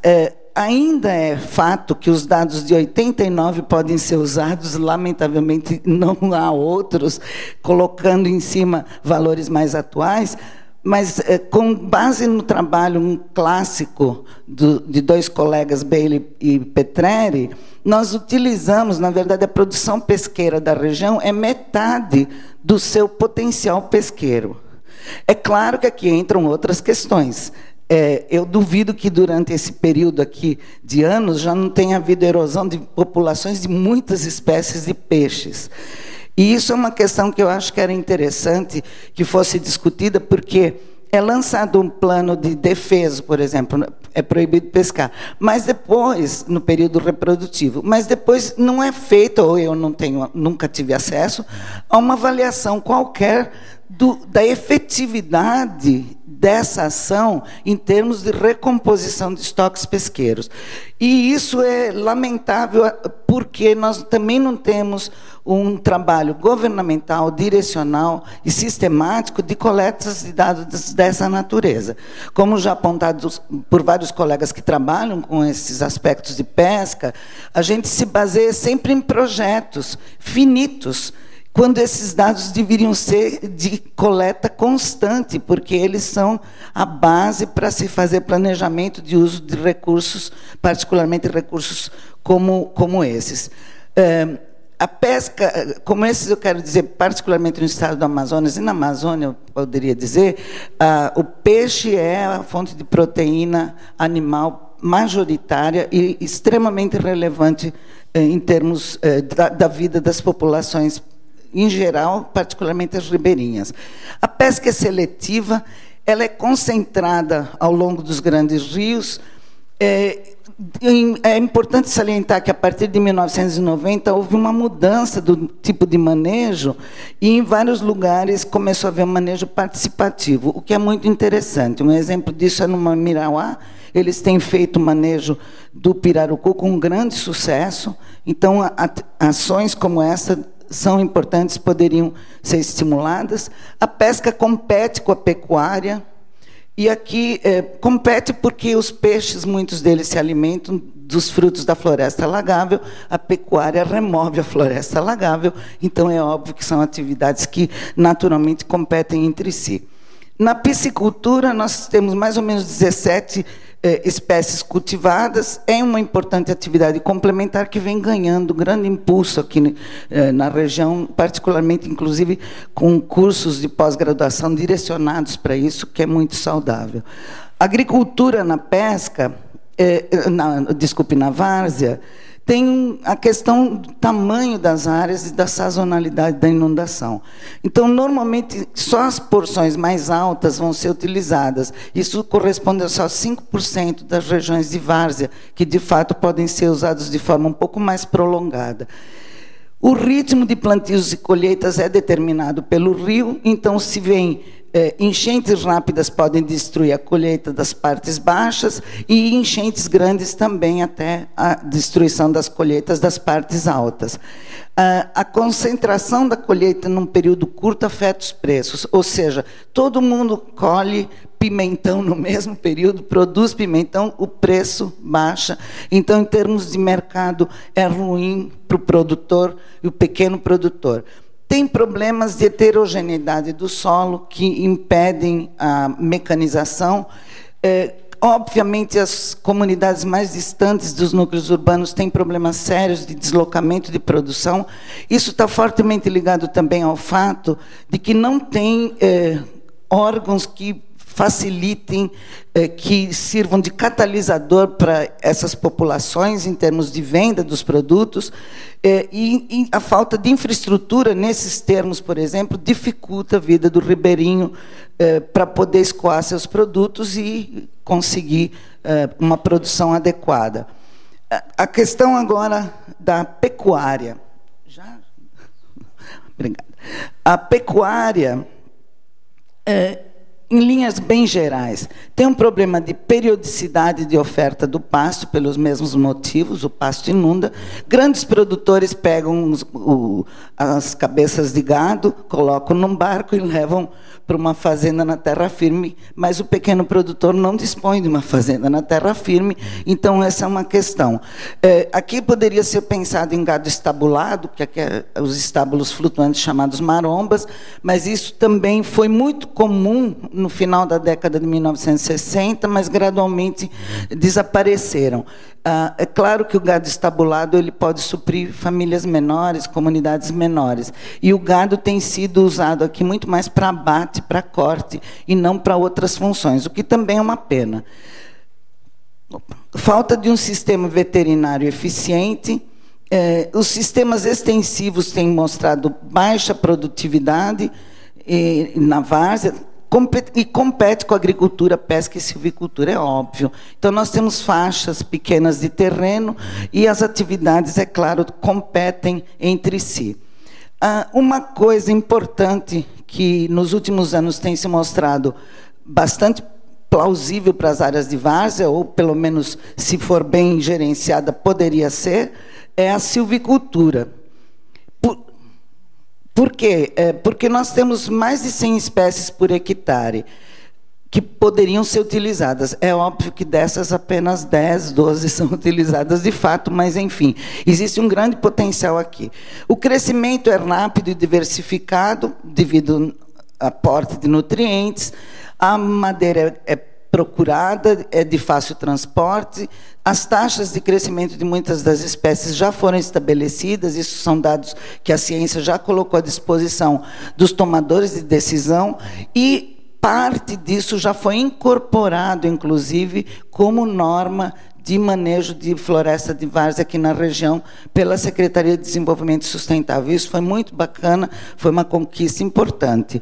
ainda é fato que os dados de 89 podem ser usados, lamentavelmente não há outros, colocando em cima valores mais atuais, Mas, com base no trabalho um clássico de dois colegas, Bailey e Petreri, nós utilizamos, na verdade, a produção pesqueira da região é metade do seu potencial pesqueiro. É claro que aqui entram outras questões. Eu duvido que durante esse período aqui de anos já não tenha havido erosão de populações de muitas espécies de peixes. E isso é uma questão que eu acho que era interessante que fosse discutida, porque é lançado um plano de defesa, por exemplo, é proibido pescar, mas depois, no período reprodutivo, mas depois não é feito, ou eu nunca tive acesso, a uma avaliação qualquer da efetividade dessa ação em termos de recomposição de estoques pesqueiros. E isso é lamentável, porque nós também não temos um trabalho governamental, direcional e sistemático de coletas de dados dessa natureza. Como já apontado por vários colegas que trabalham com esses aspectos de pesca, a gente se baseia sempre em projetos finitos, quando esses dados deveriam ser de coleta constante, porque eles são a base para se fazer planejamento de uso de recursos, particularmente recursos como esses. A pesca, como esses eu quero dizer, particularmente no estado do Amazonas, e na Amazônia eu poderia dizer, o peixe é a fonte de proteína animal majoritária e extremamente relevante em termos da vida das populações em geral, particularmente as ribeirinhas. A pesca é seletiva, ela é concentrada ao longo dos grandes rios. É importante salientar que, a partir de 1990, houve uma mudança do tipo de manejo e, em vários lugares, começou a haver um manejo participativo, o que é muito interessante. Um exemplo disso é no Mirauá. Eles têm feito o manejo do pirarucu com um grande sucesso. Então, ações como essa são importantes, poderiam ser estimuladas. A pesca compete com a pecuária, e aqui compete porque os peixes, muitos deles se alimentam dos frutos da floresta alagável, a pecuária remove a floresta alagável, então é óbvio que são atividades que naturalmente competem entre si. Na piscicultura, nós temos mais ou menos 17 espécies cultivadas, é uma importante atividade complementar que vem ganhando grande impulso aqui na região, particularmente, inclusive, com cursos de pós-graduação direcionados para isso, que é muito saudável. A agricultura na pesca, na várzea, tem a questão do tamanho das áreas e da sazonalidade da inundação. Então, normalmente, só as porções mais altas vão ser utilizadas. Isso corresponde a só 5% das regiões de várzea, que, de fato, podem ser usados de forma um pouco mais prolongada. O ritmo de plantios e colheitas é determinado pelo rio, então, se vem enchentes rápidas podem destruir a colheita das partes baixas e enchentes grandes também até a destruição das colheitas das partes altas. A concentração da colheita num período curto afeta os preços, ou seja, todo mundo colhe pimentão no mesmo período, produz pimentão, o preço baixa. Então, em termos de mercado, é ruim para o produtor e o pequeno produtor. Tem problemas de heterogeneidade do solo que impedem a mecanização. Obviamente, as comunidades mais distantes dos núcleos urbanos têm problemas sérios de deslocamento de produção. Isso está fortemente ligado também ao fato de que não tem órgãos que facilitem, que sirvam de catalisador para essas populações em termos de venda dos produtos, e a falta de infraestrutura nesses termos, por exemplo, dificulta a vida do ribeirinho para poder escoar seus produtos e conseguir uma produção adequada. A questão agora da pecuária. Já? Obrigada. A pecuária, em linhas bem gerais, tem um problema de periodicidade de oferta do pasto, pelos mesmos motivos, o pasto inunda. Grandes produtores pegam as cabeças de gado, colocam num barco e levam para uma fazenda na terra firme, mas o pequeno produtor não dispõe de uma fazenda na terra firme, então essa é uma questão. Aqui poderia ser pensado em gado estabulado, que aqui é os estábulos flutuantes chamados marombas, mas isso também foi muito comum no final da década de 1960, mas gradualmente desapareceram. É claro que o gado estabulado ele pode suprir famílias menores, comunidades menores. E o gado tem sido usado aqui muito mais para abate, para corte, e não para outras funções, o que também é uma pena. Falta de um sistema veterinário eficiente. Os sistemas extensivos têm mostrado baixa produtividade na várzea, e compete com a agricultura, pesca e silvicultura, é óbvio. Então, nós temos faixas pequenas de terreno e as atividades, é claro, competem entre si. Uma coisa importante que nos últimos anos tem se mostrado bastante plausível para as áreas de várzea, ou pelo menos, se for bem gerenciada, poderia ser, é a silvicultura. Por quê? Porque nós temos mais de 100 espécies por hectare que poderiam ser utilizadas. É óbvio que dessas apenas 10, 12 são utilizadas de fato, mas, enfim, existe um grande potencial aqui. O crescimento é rápido e diversificado, devido ao aporte de nutrientes, a madeira é procurada, é de fácil transporte, as taxas de crescimento de muitas das espécies já foram estabelecidas, isso são dados que a ciência já colocou à disposição dos tomadores de decisão, e parte disso já foi incorporado, inclusive, como norma de manejo de floresta de várzea aqui na região, pela Secretaria de Desenvolvimento Sustentável. Isso foi muito bacana, foi uma conquista importante.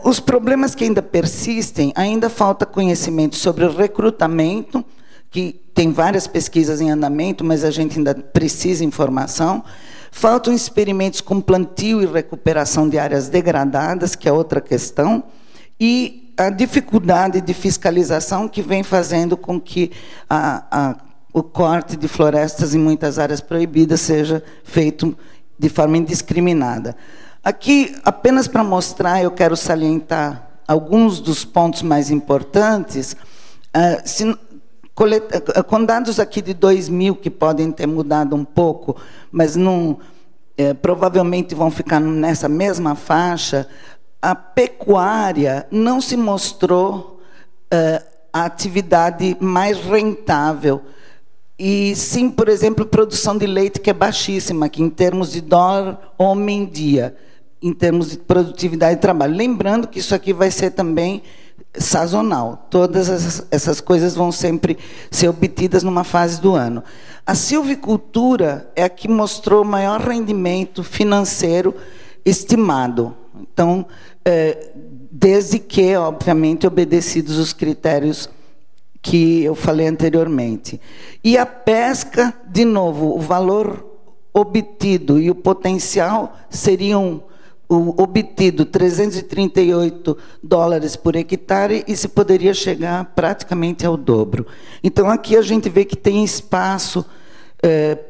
Os problemas que ainda persistem, ainda falta conhecimento sobre o recrutamento, que tem várias pesquisas em andamento, mas a gente ainda precisa de informação. Faltam experimentos com plantio e recuperação de áreas degradadas, que é outra questão, e a dificuldade de fiscalização que vem fazendo com que o corte de florestas em muitas áreas proibidas seja feito de forma indiscriminada. Aqui, apenas para mostrar, eu quero salientar alguns dos pontos mais importantes. Com dados aqui de 2000, que podem ter mudado um pouco, mas não, provavelmente vão ficar nessa mesma faixa, a pecuária não se mostrou a atividade mais rentável. E sim, por exemplo, produção de leite, que é baixíssima, que em termos de dólar homem-dia, em termos de produtividade de trabalho. Lembrando que isso aqui vai ser também sazonal. Todas essas coisas vão sempre ser obtidas numa fase do ano. A silvicultura é a que mostrou o maior rendimento financeiro estimado. Então, desde que, obviamente, obedecidos os critérios que eu falei anteriormente. E a pesca, de novo, o valor obtido e o potencial seriam obtido $338 por hectare, e se poderia chegar praticamente ao dobro. Então, aqui a gente vê que tem espaço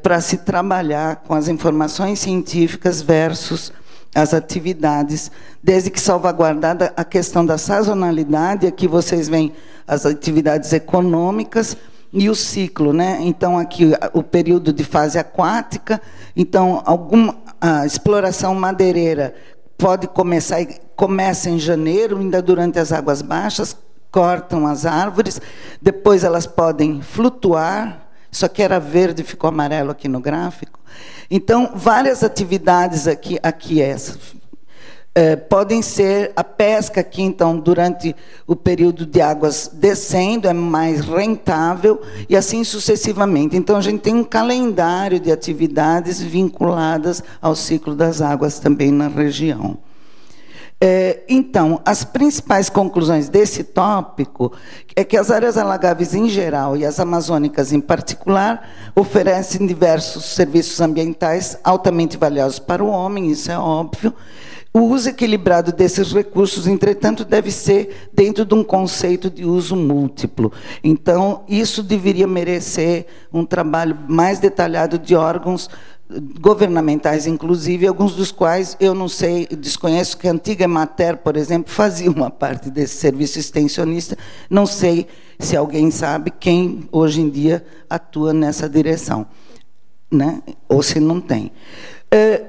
para se trabalhar com as informações científicas versus as atividades, desde que salvaguardada a questão da sazonalidade. Aqui vocês veem as atividades econômicas e o ciclo, né? Então, aqui o período de fase aquática. Então, a exploração madeireira começa em janeiro, ainda durante as águas baixas, cortam as árvores, depois elas podem flutuar. Isso aqui era verde, ficou amarelo aqui no gráfico. Então, várias atividades aqui podem ser a pesca aqui, então, durante o período de águas descendo, é mais rentável, e assim sucessivamente. Então, a gente tem um calendário de atividades vinculadas ao ciclo das águas também na região. Então, as principais conclusões desse tópico é que as áreas alagáveis em geral e as amazônicas em particular oferecem diversos serviços ambientais altamente valiosos para o homem, isso é óbvio. O uso equilibrado desses recursos, entretanto, deve ser dentro de um conceito de uso múltiplo. Então, isso deveria merecer um trabalho mais detalhado de órgãos governamentais, inclusive, alguns dos quais eu não sei, desconheço, que a antiga Emater, por exemplo, fazia uma parte desse serviço extensionista. Não sei se alguém sabe quem hoje em dia atua nessa direção, né? Ou se não tem.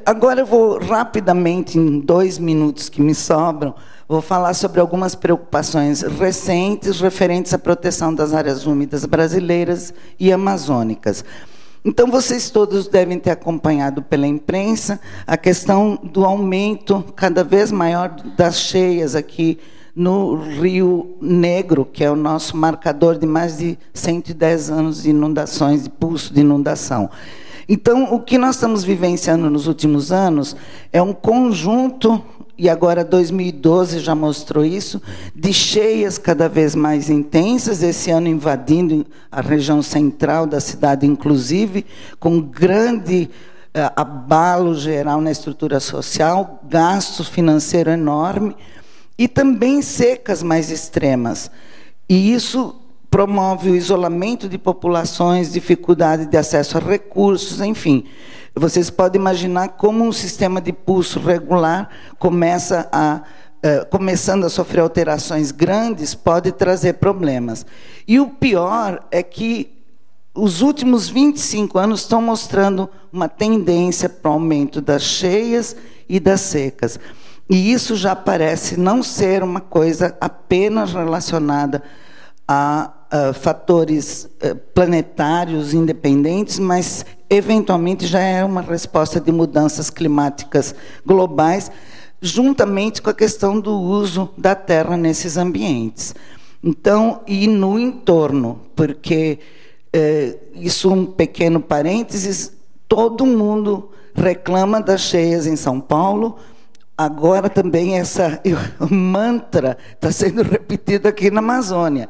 Agora eu vou rapidamente, em 2 minutos que me sobram, Vou falar sobre algumas preocupações recentes referentes à proteção das áreas úmidas brasileiras e amazônicas. Então, vocês todos devem ter acompanhado pela imprensa a questão do aumento cada vez maior das cheias aqui no Rio Negro, que é o nosso marcador de mais de 110 anos de inundações, de pulso de inundação. Então, o que nós estamos vivenciando nos últimos anos é um conjunto, e agora 2012 já mostrou isso, de cheias cada vez mais intensas, esse ano invadindo a região central da cidade, inclusive, com grande abalo geral na estrutura social, gasto financeiro enorme, e também secas mais extremas. E isso promove o isolamento de populações, dificuldade de acesso a recursos, enfim. Vocês podem imaginar como um sistema de pulso regular começando a sofrer alterações grandes, pode trazer problemas. E o pior é que os últimos 25 anos estão mostrando uma tendência para o aumento das cheias e das secas. E isso já parece não ser uma coisa apenas relacionada a fatores planetários independentes, mas, eventualmente, já é uma resposta de mudanças climáticas globais, juntamente com a questão do uso da terra nesses ambientes. Então, e no entorno, porque, isso um pequeno parênteses, todo mundo reclama das cheias em São Paulo. Agora também essa mantra está sendo repetido aqui na Amazônia.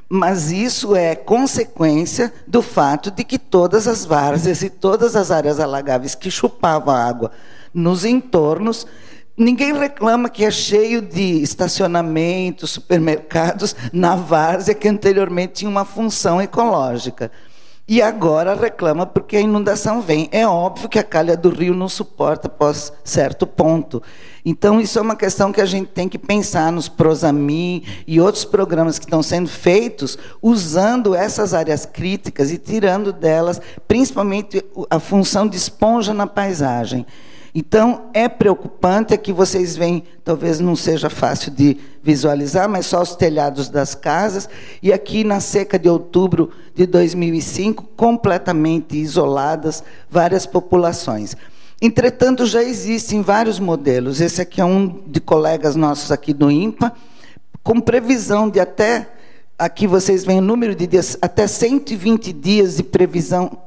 Mas isso é consequência do fato de que todas as várzeas e todas as áreas alagáveis que chupavam água nos entornos, ninguém reclama que é cheio de estacionamentos, supermercados na várzea que anteriormente tinha uma função ecológica. E agora reclama porque a inundação vem. É óbvio que a calha do rio não suporta após certo ponto. Então, isso é uma questão que a gente tem que pensar nos Prosamin e outros programas que estão sendo feitos, usando essas áreas críticas e tirando delas, principalmente, a função de esponja na paisagem. Então, é preocupante, aqui vocês veem, talvez não seja fácil de visualizar, mas só os telhados das casas, e aqui na seca de outubro de 2005, completamente isoladas várias populações. Entretanto, já existem vários modelos, esse aqui é um de colegas nossos aqui do INPA, com previsão de até, aqui vocês veem o número de dias, até 120 dias de previsão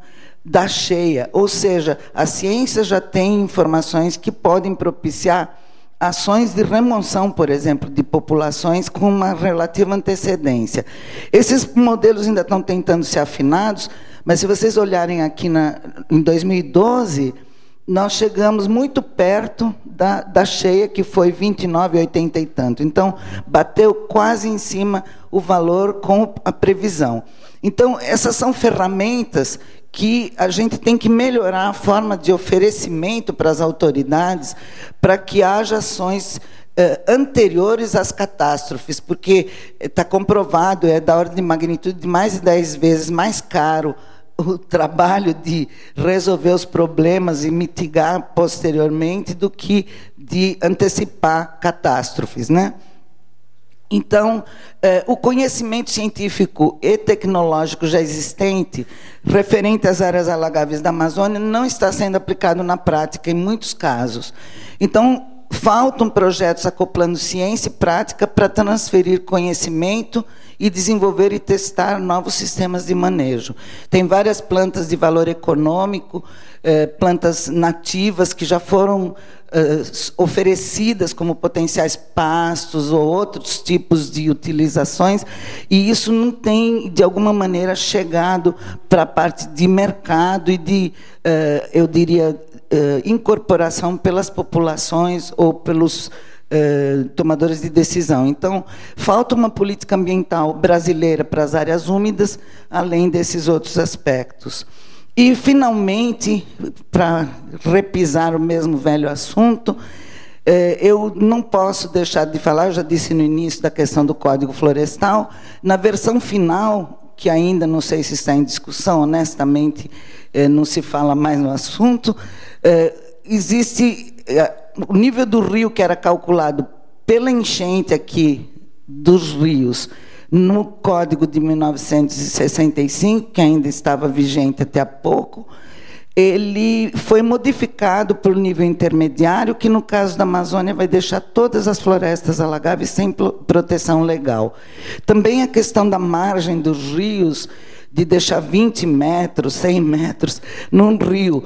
da cheia, ou seja, a ciência já tem informações que podem propiciar ações de remoção, por exemplo, de populações com uma relativa antecedência. Esses modelos ainda estão tentando ser afinados, mas se vocês olharem aqui em 2012, nós chegamos muito perto da cheia, que foi 29,80 e tanto. Então, bateu quase em cima o valor com a previsão. Então, essas são ferramentas que a gente tem que melhorar a forma de oferecimento para as autoridades, para que haja ações anteriores às catástrofes, porque está comprovado, é da ordem de magnitude de mais de 10 vezes mais caro o trabalho de resolver os problemas e mitigar posteriormente do que de antecipar catástrofes, né? Então, o conhecimento científico e tecnológico já existente, referente às áreas alagáveis da Amazônia, não está sendo aplicado na prática, em muitos casos. Então, faltam projetos acoplando ciência e prática para transferir conhecimento e desenvolver e testar novos sistemas de manejo. Tem várias plantas de valor econômico, plantas nativas que já foram oferecidas como potenciais pastos ou outros tipos de utilizações, e isso não tem, de alguma maneira, chegado para a parte de mercado e de, eu diria, incorporação pelas populações ou pelos tomadores de decisão. Então, falta uma política ambiental brasileira para as áreas úmidas, além desses outros aspectos. E, finalmente, para repisar o mesmo velho assunto, eu não posso deixar de falar, eu já disse no início da questão do Código Florestal, na versão final, que ainda não sei se está em discussão, honestamente, não se fala mais no assunto, existe o nível do rio que era calculado pela enchente aqui dos rios, no Código de 1965, que ainda estava vigente até há pouco, ele foi modificado para o nível intermediário, que, no caso da Amazônia, vai deixar todas as florestas alagáveis sem proteção legal. Também a questão da margem dos rios, de deixar 20 metros, 100 metros num rio,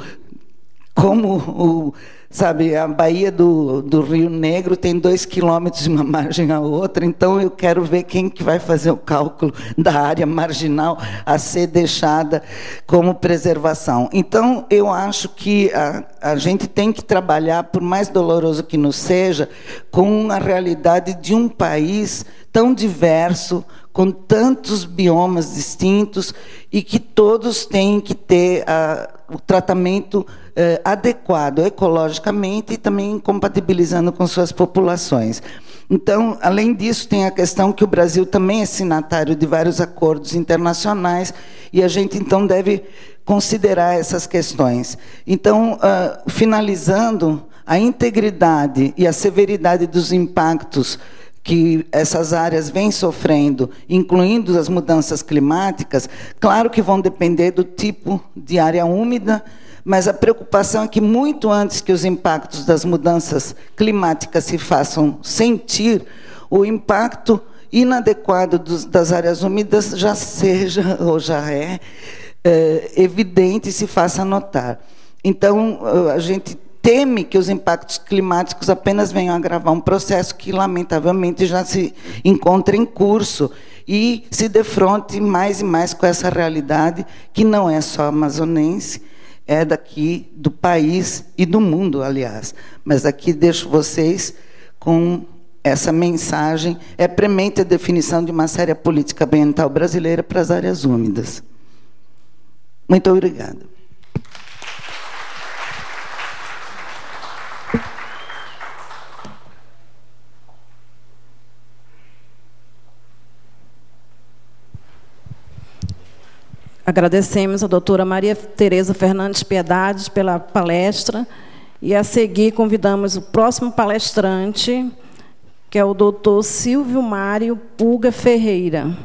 como sabe, a Baía do Rio Negro tem 2 quilômetros de uma margem à outra, então eu quero ver quem que vai fazer o cálculo da área marginal a ser deixada como preservação. Então, eu acho que a gente tem que trabalhar, por mais doloroso que nos seja, com a realidade de um país tão diverso, com tantos biomas distintos, e que todos têm que ter o tratamento adequado ecologicamente e também compatibilizando com suas populações. Então, além disso, tem a questão que o Brasil também é signatário de vários acordos internacionais, e a gente, então, deve considerar essas questões. Então, finalizando, a integridade e a severidade dos impactos que essas áreas vêm sofrendo, incluindo as mudanças climáticas, claro que vão depender do tipo de área úmida, mas a preocupação é que, muito antes que os impactos das mudanças climáticas se façam sentir, o impacto inadequado das áreas úmidas já seja, ou já é evidente e se faça notar. Então, a gente teme que os impactos climáticos apenas venham agravar um processo que, lamentavelmente, já se encontra em curso e se defronte mais e mais com essa realidade, que não é só amazonense, é daqui do país e do mundo, aliás. Mas aqui deixo vocês com essa mensagem. É premente a definição de uma séria política ambiental brasileira para as áreas úmidas. Muito obrigada. Agradecemos a doutora Maria Tereza Fernandes Piedades pela palestra, e a seguir convidamos o próximo palestrante, que é o doutor Silvio Mário Pulga Ferreira.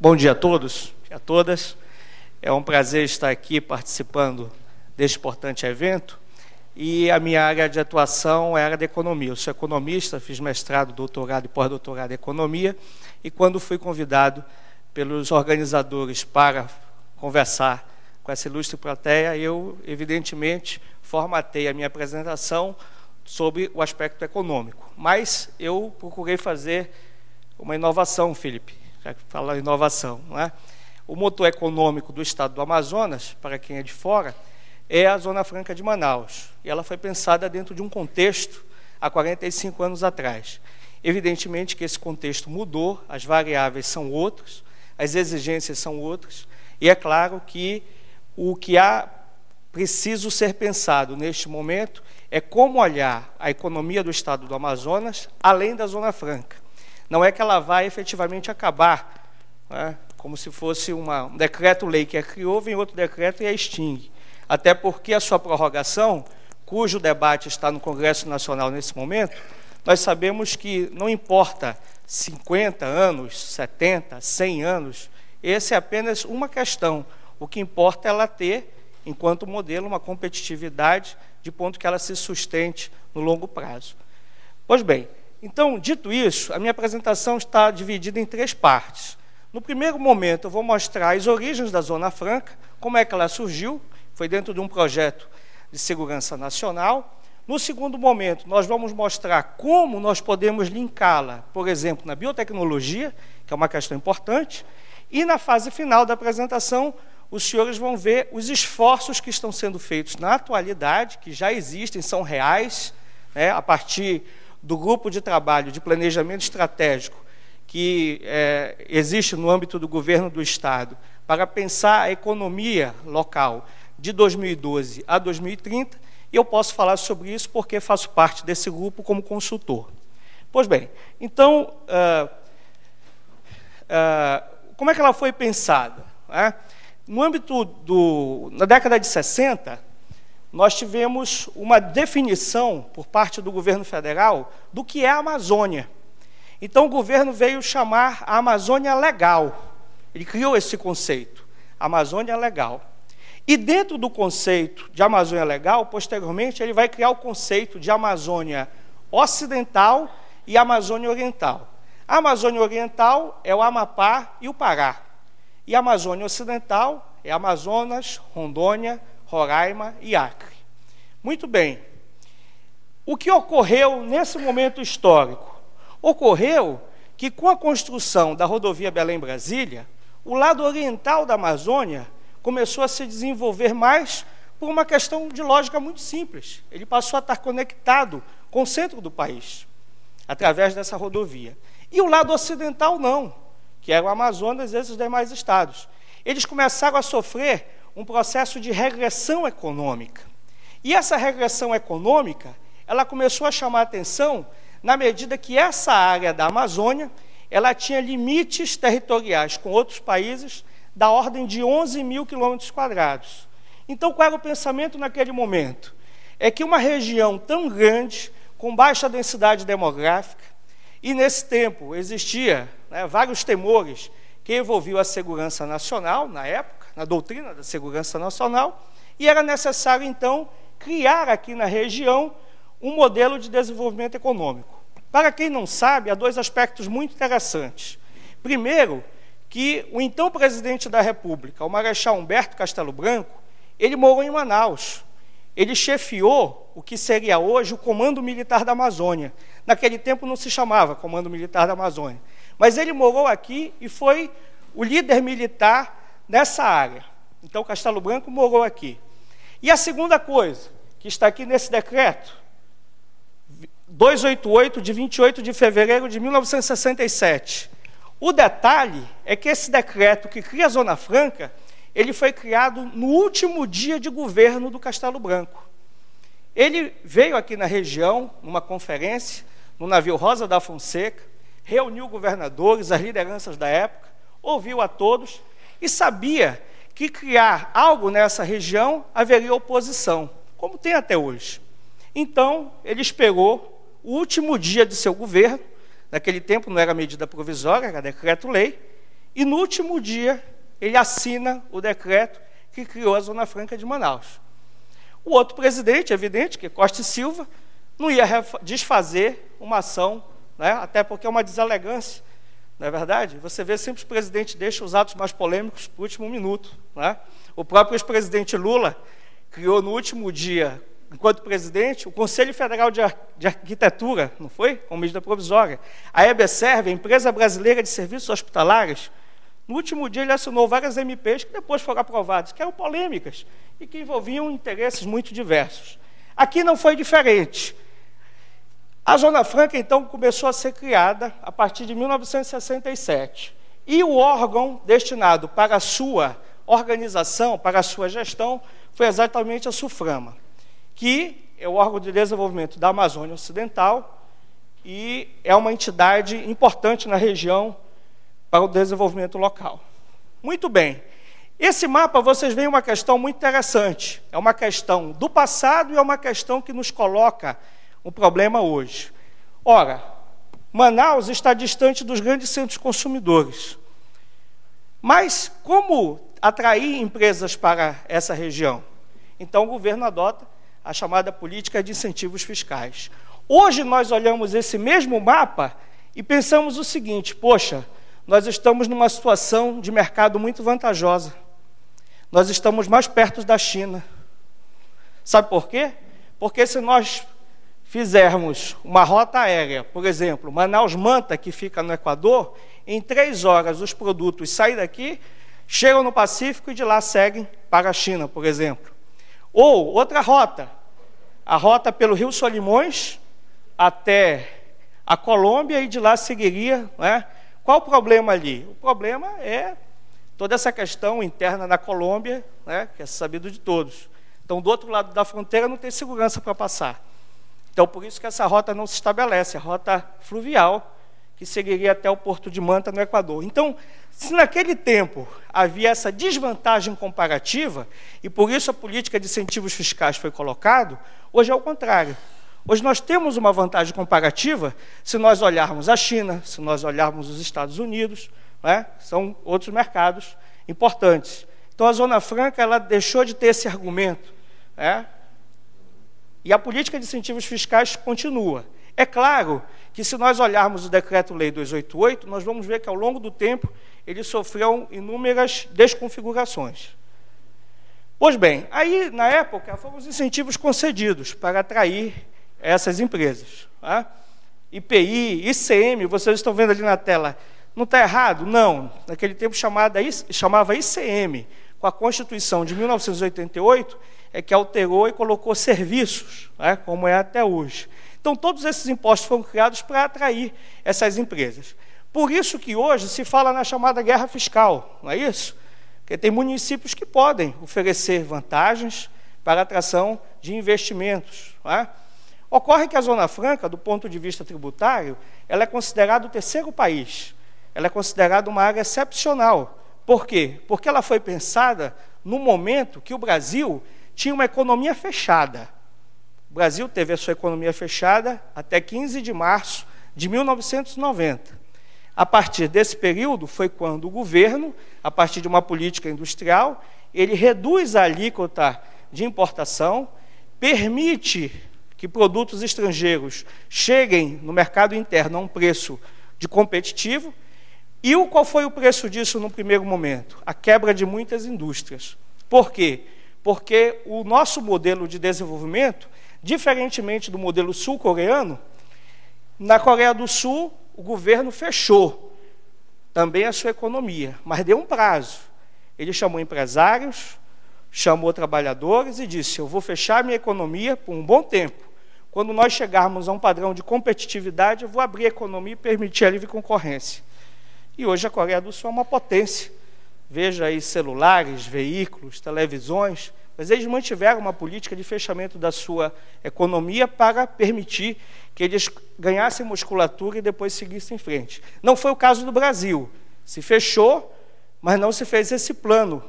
Bom dia a todos e a todas. É um prazer estar aqui participando deste importante evento. E a minha área de atuação é a área de economia. Eu sou economista, fiz mestrado, doutorado e pós-doutorado em economia, e quando fui convidado pelos organizadores para conversar com essa ilustre plateia, eu, evidentemente, formatei a minha apresentação sobre o aspecto econômico. Mas eu procurei fazer uma inovação, Felipe, já que fala em inovação, não é? O motor econômico do estado do Amazonas, para quem é de fora, é a Zona Franca de Manaus. E ela foi pensada dentro de um contexto há 45 anos atrás. Evidentemente que esse contexto mudou, as variáveis são outras, as exigências são outras, e é claro que o que há preciso ser pensado neste momento é como olhar a economia do estado do Amazonas além da Zona Franca. Não é que ela vai efetivamente acabar, né, como se fosse um decreto-lei que a criou, vem outro decreto e a extingue. Até porque a sua prorrogação, cujo debate está no Congresso Nacional nesse momento, nós sabemos que não importa 50 anos, 70, 100 anos, esse é apenas uma questão. O que importa é ela ter, enquanto modelo, uma competitividade de ponto que ela se sustente no longo prazo. Pois bem, então, dito isso, a minha apresentação está dividida em 3 partes. No primeiro momento, eu vou mostrar as origens da Zona Franca, como é que ela surgiu, foi dentro de um projeto de segurança nacional. No segundo momento, nós vamos mostrar como nós podemos linká-la, por exemplo, na biotecnologia, que é uma questão importante, e na fase final da apresentação, os senhores vão ver os esforços que estão sendo feitos na atualidade, que já existem, são reais, né, a partir do grupo de trabalho de planejamento estratégico que existe no âmbito do governo do Estado para pensar a economia local de 2012 a 2030, e eu posso falar sobre isso porque faço parte desse grupo como consultor. Pois bem, então, como é que ela foi pensada, né? No âmbito na década de 60, nós tivemos uma definição por parte do governo federal do que é a Amazônia. Então, o governo veio chamar a Amazônia Legal. Ele criou esse conceito, Amazônia Legal. E dentro do conceito de Amazônia Legal, posteriormente, ele vai criar o conceito de Amazônia Ocidental e Amazônia Oriental. A Amazônia Oriental é o Amapá e o Pará. E a Amazônia Ocidental é Amazonas, Rondônia, Roraima e Acre. Muito bem. O que ocorreu nesse momento histórico? Ocorreu que, com a construção da rodovia Belém-Brasília, o lado oriental da Amazônia começou a se desenvolver mais por uma questão de lógica muito simples. Ele passou a estar conectado com o centro do país, através dessa rodovia. E o lado ocidental não, que era o Amazonas e esses demais estados. Eles começaram a sofrer um processo de regressão econômica. E essa regressão econômica, ela começou a chamar a atenção na medida que essa área da Amazônia, ela tinha limites territoriais com outros países da ordem de 11 mil quilômetros quadrados. Então, qual era o pensamento naquele momento? É que uma região tão grande, com baixa densidade demográfica, e nesse tempo existia vários temores que envolviam a segurança nacional, na época, na doutrina da segurança nacional, e era necessário, então, criar aqui na região um modelo de desenvolvimento econômico. Para quem não sabe, há dois aspectos muito interessantes. Primeiro, que o então presidente da República, o Marechal Humberto Castelo Branco, ele morou em Manaus. Ele chefiou o que seria hoje o Comando Militar da Amazônia. Naquele tempo não se chamava Comando Militar da Amazônia. Mas ele morou aqui e foi o líder militar nessa área. Então, Castelo Branco morou aqui. E a segunda coisa, que está aqui nesse decreto, 288, de 28 de fevereiro de 1967. O detalhe é que esse decreto que cria a Zona Franca, ele foi criado no último dia de governo do Castelo Branco. Ele veio aqui na região, numa conferência, no navio Rosa da Fonseca, reuniu governadores, as lideranças da época, ouviu a todos e sabia que criar algo nessa região haveria oposição, como tem até hoje. Então, ele esperou o último dia de seu governo, naquele tempo não era medida provisória, era decreto-lei, e no último dia ele assina o decreto que criou a Zona Franca de Manaus. O outro presidente, evidente, que é Costa e Silva, não ia desfazer uma ação, até porque é uma deselegância, não é verdade? Você vê sempre os presidentes deixam os atos mais polêmicos para o último minuto. O próprio ex-presidente Lula criou no último dia, enquanto presidente, o Conselho Federal de Arquitetura, não foi? Com medida provisória. A EBSERV, a Empresa Brasileira de Serviços Hospitalares, no último dia ele assinou várias MPs que depois foram aprovadas, que eram polêmicas e que envolviam interesses muito diversos. Aqui não foi diferente. A Zona Franca, então, começou a ser criada a partir de 1967. E o órgão destinado para a sua organização, para a sua gestão, foi exatamente a SUFRAMA, que é o órgão de desenvolvimento da Amazônia Ocidental e é uma entidade importante na região para o desenvolvimento local. Muito bem. Esse mapa, vocês veem uma questão muito interessante. É uma questão do passado e é uma questão que nos coloca um problema hoje. Ora, Manaus está distante dos grandes centros consumidores. Mas como atrair empresas para essa região? Então, o governo adota a chamada política de incentivos fiscais. Hoje, nós olhamos esse mesmo mapa e pensamos o seguinte: poxa, nós estamos numa situação de mercado muito vantajosa. Nós estamos mais perto da China. Sabe por quê? Porque se nós fizermos uma rota aérea, por exemplo, Manaus-Manta, que fica no Equador, em 3 horas os produtos saem daqui, chegam no Pacífico e de lá seguem para a China, por exemplo. Ou outra rota, a rota pelo Rio Solimões até a Colômbia e de lá seguiria, Qual o problema ali? O problema é toda essa questão interna na Colômbia, que é sabido de todos. Então, do outro lado da fronteira não tem segurança para passar. Então, por isso que essa rota não se estabelece, a rota fluvial, que seguiria até o Porto de Manta, no Equador. Então, se naquele tempo havia essa desvantagem comparativa, e por isso a política de incentivos fiscais foi colocada, hoje é o contrário. Hoje nós temos uma vantagem comparativa se nós olharmos a China, se nós olharmos os Estados Unidos, né? São outros mercados importantes. Então, a Zona Franca ela deixou de ter esse argumento, né? E a política de incentivos fiscais continua. É claro que, se nós olharmos o Decreto-Lei 288, nós vamos ver que, ao longo do tempo, ele sofreu inúmeras desconfigurações. Pois bem, aí, na época, foram os incentivos concedidos para atrair essas empresas. Tá? IPI, ICM, vocês estão vendo ali na tela, não está errado? Não. Naquele tempo chamava ICM. Com a Constituição de 1988, é que alterou e colocou serviços, né, como é até hoje. Então, todos esses impostos foram criados para atrair essas empresas. Por isso que hoje se fala na chamada guerra fiscal, não é isso? Porque tem municípios que podem oferecer vantagens para a atração de investimentos. Não é? Ocorre que a Zona Franca, do ponto de vista tributário, ela é considerada o terceiro país. Ela é considerada uma área excepcional. Por quê? Porque ela foi pensada no momento que o Brasil tinha uma economia fechada. O Brasil teve a sua economia fechada até 15 de março de 1990. A partir desse período foi quando o governo, a partir de uma política industrial, ele reduz a alíquota de importação, permite que produtos estrangeiros cheguem no mercado interno a um preço de competitivo. E qual foi o preço disso no primeiro momento? A quebra de muitas indústrias. Por quê? Porque o nosso modelo de desenvolvimento, diferentemente do modelo sul-coreano, na Coreia do Sul, o governo fechou também a sua economia, mas deu um prazo. Ele chamou empresários, chamou trabalhadores e disse: eu vou fechar a minha economia por um bom tempo. Quando nós chegarmos a um padrão de competitividade, eu vou abrir a economia e permitir a livre concorrência. E hoje a Coreia do Sul é uma potência. Veja aí celulares, veículos, televisões, mas eles mantiveram uma política de fechamento da sua economia para permitir que eles ganhassem musculatura e depois seguissem em frente. Não foi o caso do Brasil. Se fechou, mas não se fez esse plano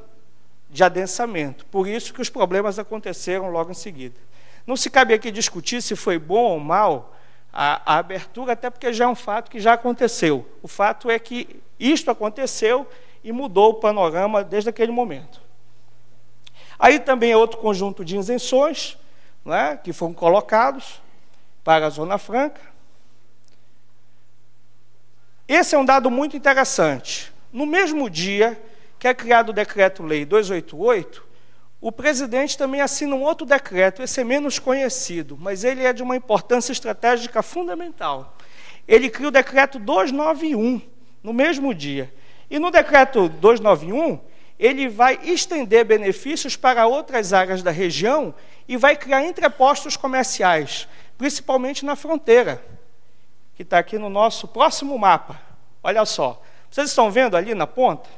de adensamento. Por isso que os problemas aconteceram logo em seguida. Não se cabe aqui discutir se foi bom ou mal a abertura, até porque já é um fato que já aconteceu. O fato é que isto aconteceu e mudou o panorama desde aquele momento. Aí também é outro conjunto de isenções, né, que foram colocados para a Zona Franca. Esse é um dado muito interessante. No mesmo dia que é criado o Decreto-Lei 288, o presidente também assina um outro decreto, esse é menos conhecido, mas ele é de uma importância estratégica fundamental. Ele cria o Decreto 291, no mesmo dia. E no Decreto 291, ele vai estender benefícios para outras áreas da região e vai criar entrepostos comerciais, principalmente na fronteira, que está aqui no nosso próximo mapa. Olha só, vocês estão vendo ali na ponta?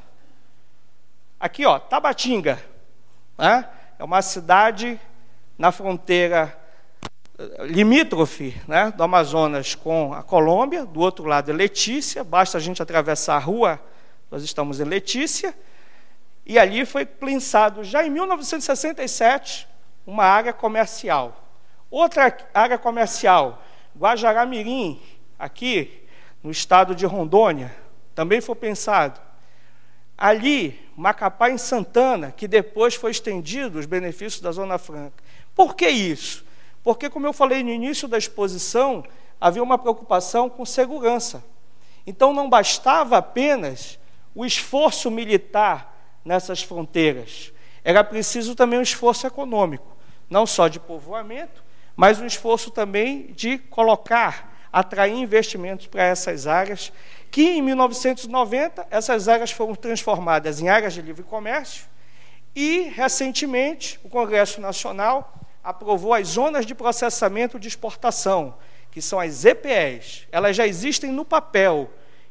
Aqui, ó, Tabatinga. É uma cidade na fronteira limítrofe, né, do Amazonas com a Colômbia, do outro lado é Letícia, basta a gente atravessar a rua, nós estamos em Letícia, e ali foi pensado, já em 1967, uma área comercial. Outra área comercial, Guajará-Mirim, aqui no estado de Rondônia, também foi pensado. Ali, Macapá em Santana, que depois foi estendido os benefícios da Zona Franca. Por que isso? Porque, como eu falei no início da exposição, havia uma preocupação com segurança. Então, não bastava apenas o esforço militar nessas fronteiras. Era preciso também um esforço econômico, não só de povoamento, mas um esforço também de atrair investimentos para essas áreas, que em 1990 essas áreas foram transformadas em áreas de livre comércio e, recentemente, o Congresso Nacional aprovou as zonas de processamento de exportação, que são as ZPEs. Elas já existem no papel,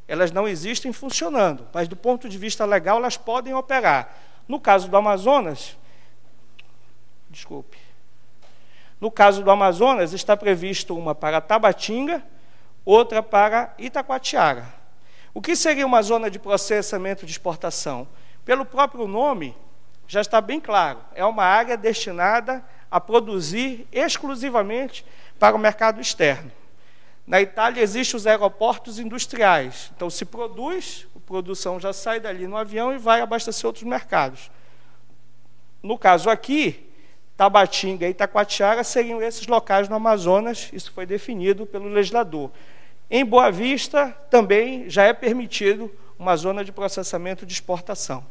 elas não existem funcionando, mas do ponto de vista legal elas podem operar. No caso do Amazonas, no caso do Amazonas está previsto uma para Tabatinga, outra para Itacoatiara. O que seria uma zona de processamento de exportação? Pelo próprio nome, já está bem claro, é uma área destinada a produzir exclusivamente para o mercado externo. Na Itália existem os aeroportos industriais, então se produz, a produção já sai dali no avião e vai abastecer outros mercados. No caso aqui, Tabatinga e Itacoatiara seriam esses locais no Amazonas, isso foi definido pelo legislador. Em Boa Vista, também já é permitido uma zona de processamento de exportação.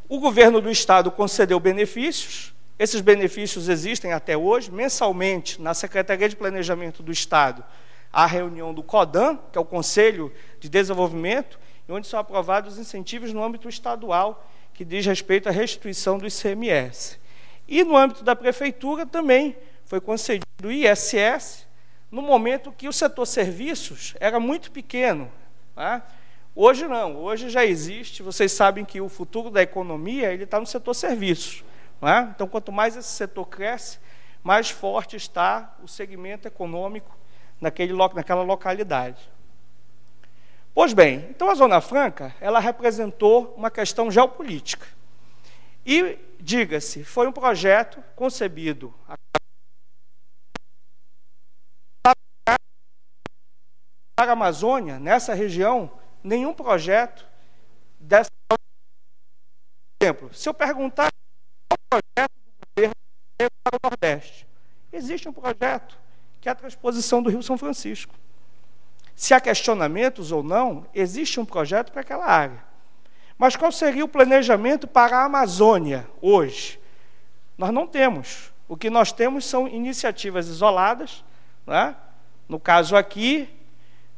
O governo do estado concedeu benefícios, esses benefícios existem até hoje, mensalmente, na Secretaria de Planejamento do Estado, há a reunião do CODAN, que é o Conselho de Desenvolvimento, onde são aprovados incentivos no âmbito estadual, que diz respeito à restituição do ICMS. E no âmbito da prefeitura também foi concedido o ISS, no momento que o setor serviços era muito pequeno, né? Hoje não, hoje já existe, vocês sabem que o futuro da economia ele está no setor serviços, não é? Então, quanto mais esse setor cresce, mais forte está o segmento econômico naquela localidade. Pois bem, então a Zona Franca, ela representou uma questão geopolítica. E, diga-se, foi um projeto concebido para a Amazônia, nessa região, nenhum projeto dessa... Por exemplo, se eu perguntar qual projeto do governo para o Nordeste, existe um projeto que é a transposição do Rio São Francisco. Se há questionamentos ou não, existe um projeto para aquela área. Mas qual seria o planejamento para a Amazônia hoje? Nós não temos. O que nós temos são iniciativas isoladas, né? No caso aqui,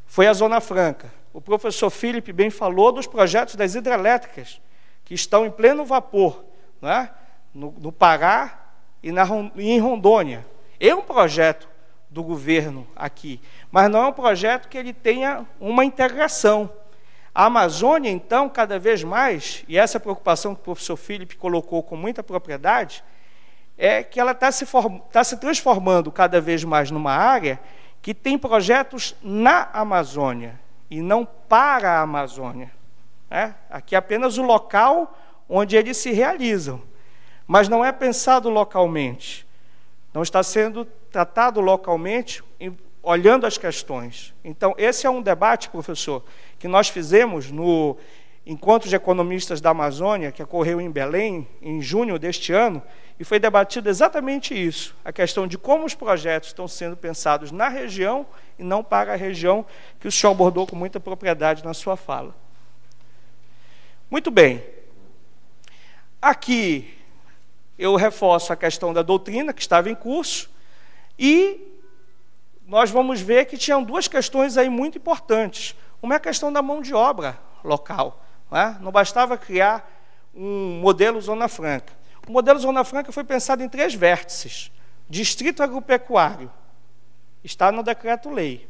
foi a Zona Franca. O professor Felipe bem falou dos projetos das hidrelétricas, que estão em pleno vapor, né? No Pará e em Rondônia. É um projeto do governo aqui, mas não é um projeto que ele tenha uma integração. A Amazônia, então, cada vez mais, e essa preocupação que o professor Felipe colocou com muita propriedade, é que ela está se transformando cada vez mais numa área que tem projetos na Amazônia e não para a Amazônia. Aqui é apenas o local onde eles se realizam, mas não é pensado localmente. Não está sendo tratado localmente, olhando as questões. Então, esse é um debate, professor, que nós fizemos no Encontro de Economistas da Amazônia, que ocorreu em Belém, em junho deste ano, e foi debatido exatamente isso, a questão de como os projetos estão sendo pensados na região e não para a região, que o senhor abordou com muita propriedade na sua fala. Muito bem. Aqui eu reforço a questão da doutrina, que estava em curso, e nós vamos ver que tinham duas questões aí muito importantes. Uma é a questão da mão de obra local. Não bastava criar um modelo Zona Franca. O modelo Zona Franca foi pensado em 3 vértices. Distrito agropecuário, está no decreto-lei.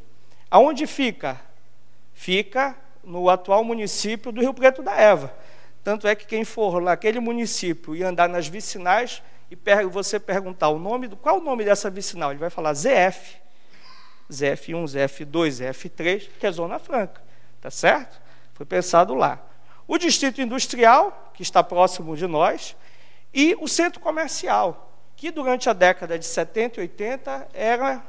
Aonde fica? Fica no atual município do Rio Preto da Eva. Tanto é que quem for naquele município e andar nas vicinais, e você perguntar qual o nome dessa vicinal, ele vai falar ZF. ZF1, ZF2, ZF3, que é Zona Franca. Tá certo? Foi pensado lá. O distrito industrial, que está próximo de nós, e o centro comercial, que durante a década de 70 e 80 era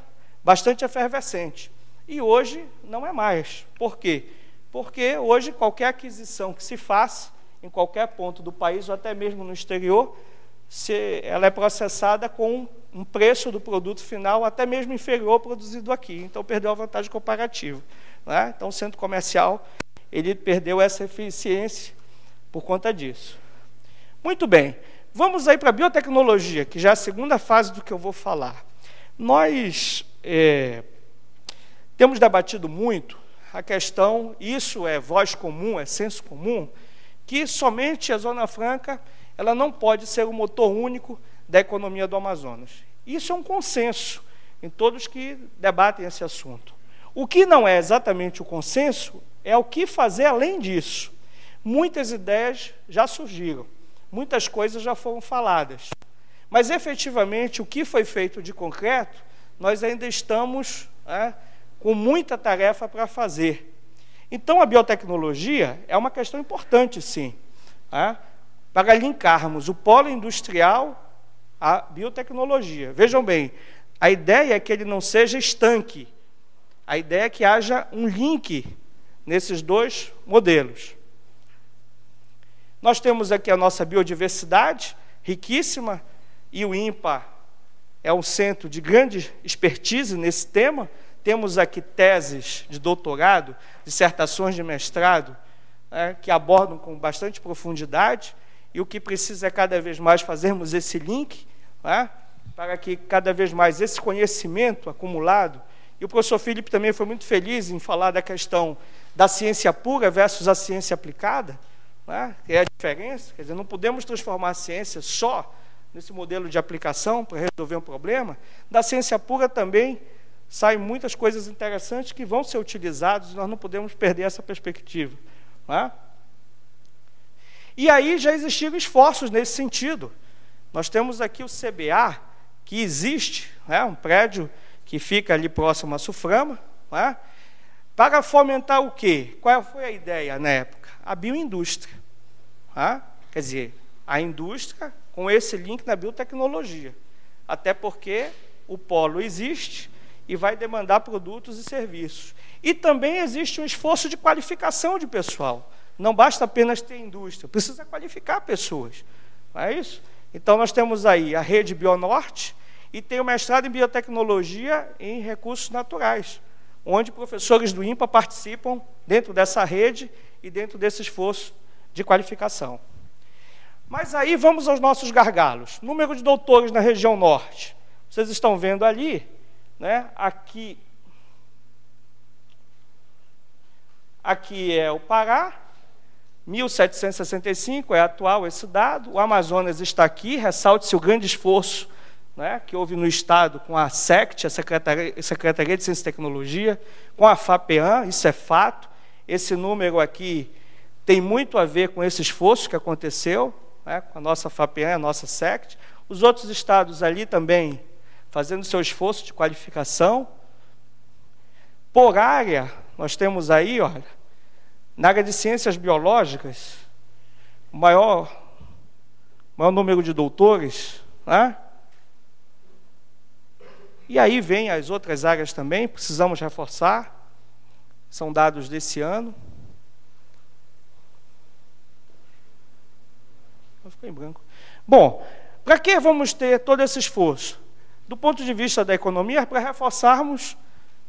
bastante efervescente. E hoje não é mais. Por quê? Porque hoje qualquer aquisição que se faça, em qualquer ponto do país, ou até mesmo no exterior, ela é processada com um preço do produto final até mesmo inferior ao produzido aqui. Então, perdeu a vantagem comparativa. Então, o centro comercial ele perdeu essa eficiência por conta disso. Muito bem. Vamos aí para a biotecnologia, que já é a segunda fase do que eu vou falar. Nós temos debatido muito a questão, isso é voz comum, é senso comum, que somente a Zona Franca ela não pode ser o motor único da economia do Amazonas. Isso é um consenso em todos que debatem esse assunto. O que não é exatamente o consenso é o que fazer além disso. Muitas ideias já surgiram, muitas coisas já foram faladas, mas efetivamente o que foi feito de concreto nós ainda estamos com muita tarefa para fazer. Então, a biotecnologia é uma questão importante, sim, para linkarmos o polo industrial à biotecnologia. Vejam bem, a ideia é que ele não seja estanque, a ideia é que haja um link nesses dois modelos. Nós temos aqui a nossa biodiversidade, riquíssima, e o INPA é um centro de grande expertise nesse tema. Temos aqui teses de doutorado, dissertações de mestrado, que abordam com bastante profundidade, e o que precisa é cada vez mais fazermos esse link, para que cada vez mais esse conhecimento acumulado, e o professor Felipe também foi muito feliz em falar da questão da ciência pura versus a ciência aplicada, que é a diferença. Quer dizer, não podemos transformar a ciência só nesse modelo de aplicação para resolver um problema. Da ciência pura também saem muitas coisas interessantes que vão ser utilizadas, e nós não podemos perder essa perspectiva. E aí já existiram esforços nesse sentido. Nós temos aqui o CBA, que existe, um prédio que fica ali próximo à SUFRAMA, para fomentar o quê? Qual foi a ideia na época? A bioindústria. Quer dizer, a indústria com esse link na biotecnologia. Até porque o polo existe e vai demandar produtos e serviços. E também existe um esforço de qualificação de pessoal. Não basta apenas ter indústria, precisa qualificar pessoas. Não é isso? Então, nós temos aí a rede Bionorte e tem o mestrado em biotecnologia em recursos naturais, onde professores do INPA participam dentro dessa rede e dentro desse esforço de qualificação. Mas aí vamos aos nossos gargalos. Número de doutores na região norte. Vocês estão vendo ali, aqui é o Pará, 1.765 é atual esse dado. O Amazonas está aqui, ressalte-se o grande esforço que houve no Estado com a SECT, a Secretaria de Ciência e Tecnologia, com a FAPEAM, isso é fato. Esse número aqui tem muito a ver com esse esforço que aconteceu, com a nossa FAPEAM, a nossa SECT. Os outros estados ali também fazendo seu esforço de qualificação. Por área, nós temos aí, olha, na área de ciências biológicas, o maior número de doutores, E aí vem as outras áreas também, precisamos reforçar, são dados desse ano. Ficou em branco. Bom, para que vamos ter todo esse esforço? Do ponto de vista da economia, para reforçarmos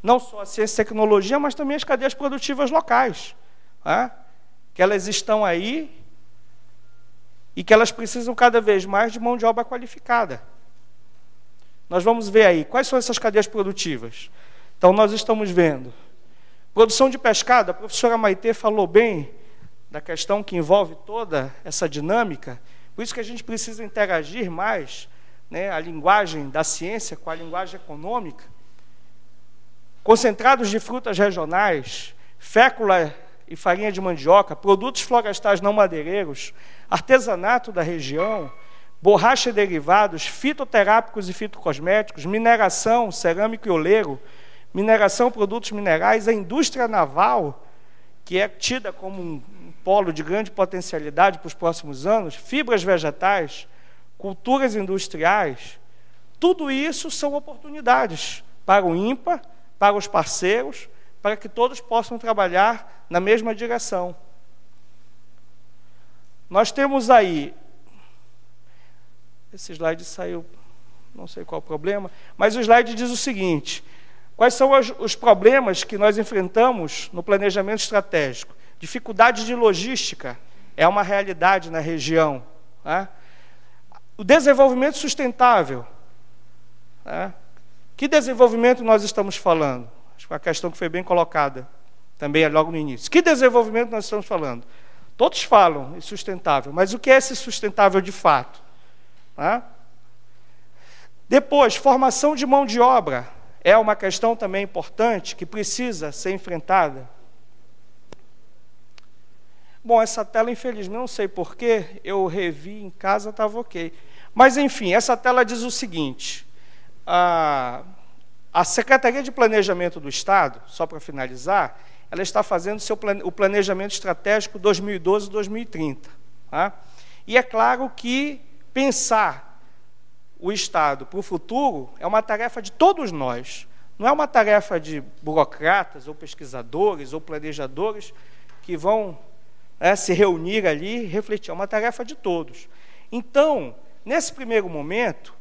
não só a ciência e tecnologia, mas também as cadeias produtivas locais, que elas estão aí e que elas precisam cada vez mais de mão de obra qualificada. Nós vamos ver aí, quais são essas cadeias produtivas? Então, nós estamos vendo produção de pescado. A professora Maitê falou bem da questão que envolve toda essa dinâmica, por isso que a gente precisa interagir mais, a linguagem da ciência com a linguagem econômica. Concentrados de frutas regionais, fécula e farinha de mandioca, produtos florestais não madeireiros, artesanato da região, borracha e derivados, fitoterápicos e fitocosméticos, mineração, cerâmico e oleiro, mineração, produtos minerais, a indústria naval, que é tida como um polo de grande potencialidade para os próximos anos, fibras vegetais, culturas industriais, tudo isso são oportunidades para o INPA, para os parceiros, para que todos possam trabalhar na mesma direção. Nós temos aí, esse slide saiu, não sei qual é o problema, mas o slide diz o seguinte: quais são os problemas que nós enfrentamos no planejamento estratégico? Dificuldade de logística é uma realidade na região. O desenvolvimento sustentável. Que desenvolvimento nós estamos falando? Acho que é uma questão que foi bem colocada também logo no início. Que desenvolvimento nós estamos falando? Todos falam em sustentável, mas o que é esse sustentável de fato? Depois, formação de mão de obra é uma questão também importante que precisa ser enfrentada. Bom, essa tela, infelizmente, não sei porquê, eu revi em casa, estava ok. Mas, enfim, essa tela diz o seguinte: A Secretaria de Planejamento do Estado, só para finalizar, ela está fazendo o planejamento estratégico 2012-2030. Tá? E é claro que pensar o Estado para o futuro é uma tarefa de todos nós. Não é uma tarefa de burocratas, ou pesquisadores, ou planejadores que vão se reunir ali e refletir. É uma tarefa de todos. Então, nesse primeiro momento,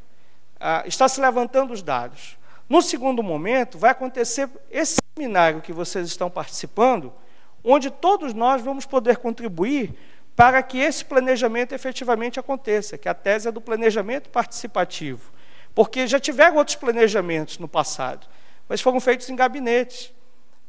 está se levantando os dados. No segundo momento, vai acontecer esse seminário que vocês estão participando, onde todos nós vamos poder contribuir para que esse planejamento efetivamente aconteça, que a tese é do planejamento participativo. Porque já tiveram outros planejamentos no passado, mas foram feitos em gabinetes.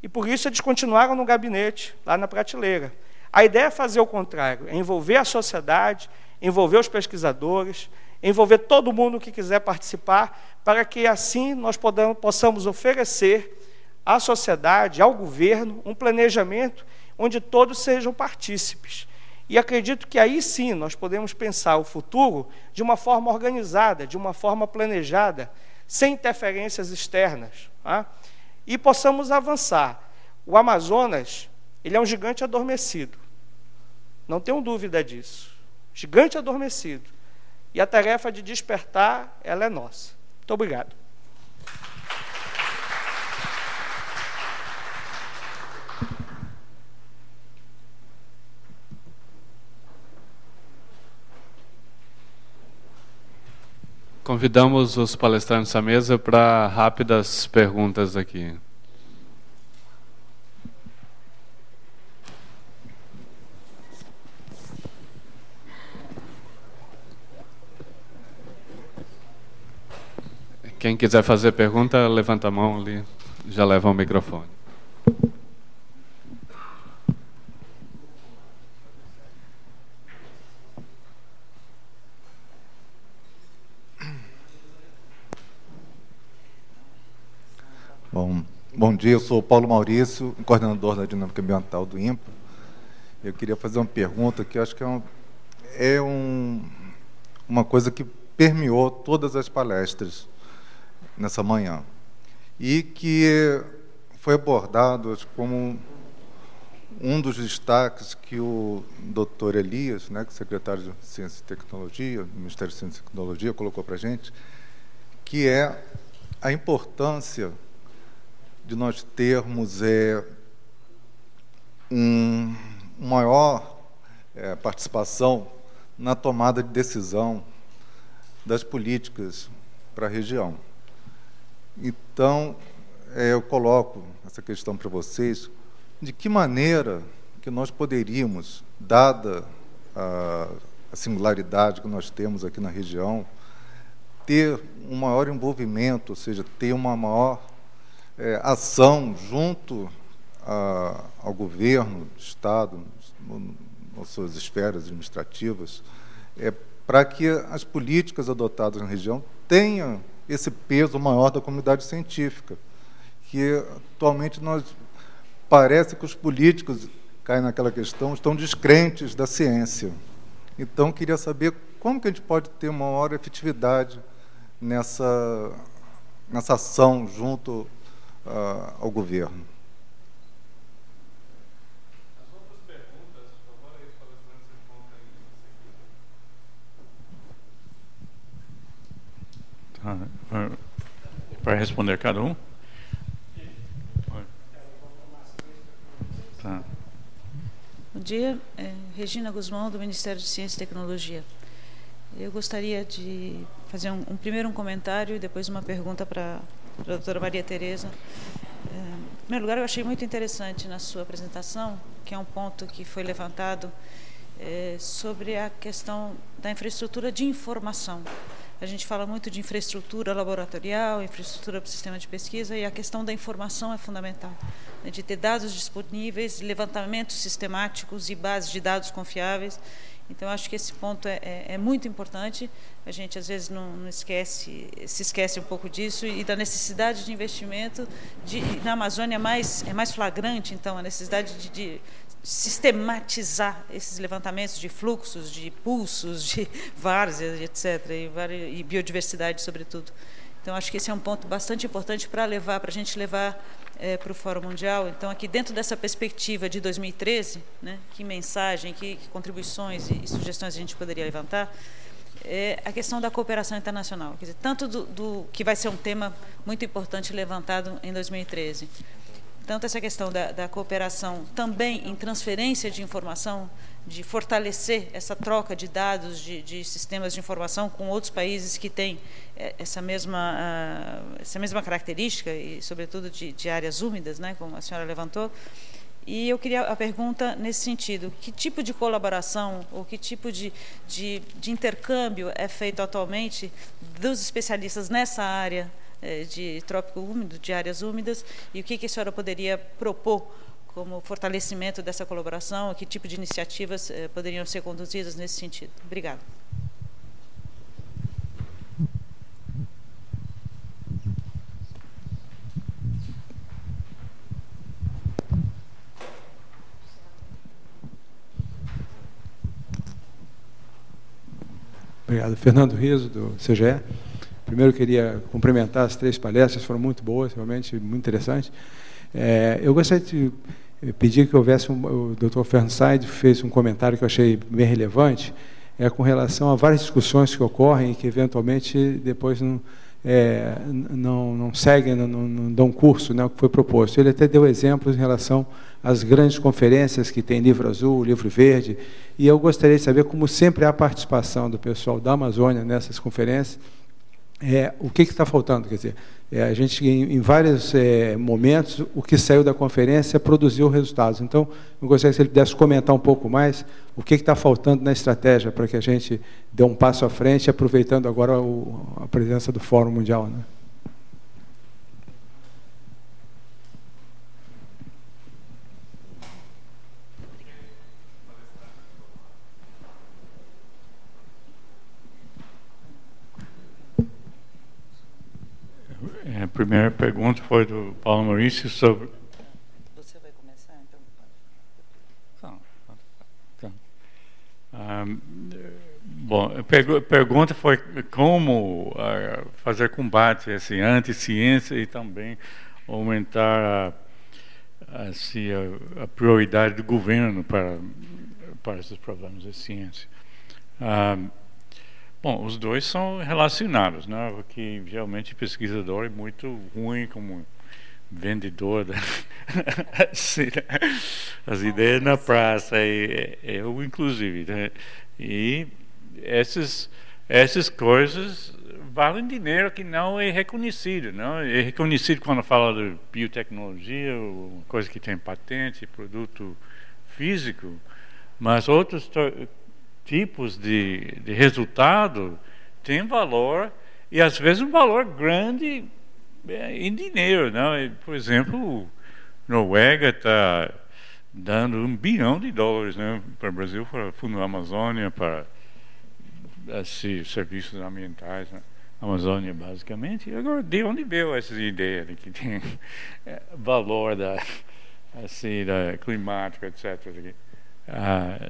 E, por isso, eles continuaram no gabinete, lá na prateleira. A ideia é fazer o contrário, é envolver a sociedade, envolver os pesquisadores, envolver todo mundo que quiser participar, para que, assim, nós possamos oferecer à sociedade, ao governo, um planejamento onde todos sejam partícipes. E acredito que aí sim nós podemos pensar o futuro de uma forma organizada, de uma forma planejada, sem interferências externas, tá? E possamos avançar. O Amazonas, ele é um gigante adormecido, não tenho dúvida disso, gigante adormecido, e a tarefa de despertar, ela é nossa. Muito obrigado. Convidamos os palestrantes à mesa para rápidas perguntas aqui. Quem quiser fazer pergunta, levanta a mão ali, já leva o microfone. Bom dia, eu sou o Paulo Maurício, coordenador da Dinâmica Ambiental do INPA. Eu queria fazer uma pergunta que eu acho que uma coisa que permeou todas as palestras nessa manhã e que foi abordado como um dos destaques que o Dr. Elias, né, que é secretário de Ciência e Tecnologia, do Ministério de Ciência e Tecnologia, colocou para a gente, que é a importância de nós termos maior participação na tomada de decisão das políticas para a região. Então, eu coloco essa questão para vocês, de que maneira que nós poderíamos, dada a singularidade que nós temos aqui na região, ter um maior envolvimento, ou seja, ter uma maior ação junto ao governo do Estado, nas suas esferas administrativas, para que as políticas adotadas na região tenham esse peso maior da comunidade científica, que atualmente parece que os políticos, caem naquela questão, estão descrentes da ciência. Então, queria saber como que a gente pode ter uma maior efetividade nessa ação junto ao governo. As outras perguntas, por favor, aí os palestrantes respondem em seguida. Para responder cada um? Tá. Bom dia, Regina Guzmão, do Ministério de Ciência e Tecnologia. Eu gostaria de fazer primeiro um comentário e depois uma pergunta para a doutora Maria Tereza. Em primeiro lugar, eu achei muito interessante na sua apresentação, que é um ponto que foi levantado sobre a questão da infraestrutura de informação. A gente fala muito de infraestrutura laboratorial, infraestrutura para o sistema de pesquisa, e a questão da informação é fundamental, né, de ter dados disponíveis, levantamentos sistemáticos e bases de dados confiáveis. Então, acho que esse ponto é muito importante. A gente, às vezes, não esquece, se esquece um pouco disso, e da necessidade de investimento. Na Amazônia é mais flagrante, então, a necessidade de sistematizar esses levantamentos de fluxos, de pulsos, de várzeas, etc., e biodiversidade, sobretudo. Então, acho que esse é um ponto bastante importante para a gente levar para o Fórum Mundial. Então, aqui dentro dessa perspectiva de 2013, né, que mensagem, que contribuições e sugestões a gente poderia levantar, é a questão da cooperação internacional. Quer dizer, tanto do que vai ser um tema muito importante levantado em 2013, tanto essa questão da cooperação também em transferência de informação, de fortalecer essa troca de dados, de sistemas de informação com outros países que têm essa mesma característica, e sobretudo de áreas úmidas, né, como a senhora levantou. E eu queria a pergunta nesse sentido: que tipo de colaboração ou que tipo de intercâmbio é feito atualmente dos especialistas nessa área de trópico úmido, de áreas úmidas, e o que a senhora poderia propor como fortalecimento dessa colaboração, que tipo de iniciativas poderiam ser conduzidas nesse sentido? Obrigada. Obrigado. Fernando Riso, do CGE. Primeiro, eu queria cumprimentar as 3 palestras, foram muito boas, realmente muito interessantes. Eu gostaria de pedir que houvesse o Dr. Fernstein fez um comentário que eu achei bem relevante, com relação a várias discussões que ocorrem e que, eventualmente, depois não seguem, não dão curso, né, o que foi proposto. Ele até deu exemplos em relação às grandes conferências que tem Livro Azul, Livro Verde, e eu gostaria de saber, como sempre há participação do pessoal da Amazônia nessas conferências, o que está faltando? Quer dizer, a gente, em vários momentos, o que saiu da conferência produziu resultados. Então, eu gostaria que ele pudesse comentar um pouco mais o que está faltando na estratégia para que a gente dê um passo à frente, aproveitando agora a presença do Fórum Mundial, né? A primeira pergunta foi do Paulo Maurício sobre... Você vai começar, então? Bom, a pergunta foi como fazer combate à anti-ciência e também aumentar a prioridade do governo para esses problemas de ciência. Bom, os dois são relacionados, né? Porque realmente pesquisador é muito ruim como vendedor as ideias na praça, eu inclusive, né? E essas coisas valem dinheiro que não é reconhecido, não é reconhecido quando fala de biotecnologia, uma coisa que tem patente, produto físico, mas outros tipos de resultado tem valor, e às vezes um valor grande em dinheiro, não? Por exemplo, Noruega está dando $1 bilhão, né, para o Brasil, para o Fundo Amazônia, para esses serviços ambientais na Amazônia, basicamente. E agora, de onde veio essa ideia de que tem valor da climática, etc.,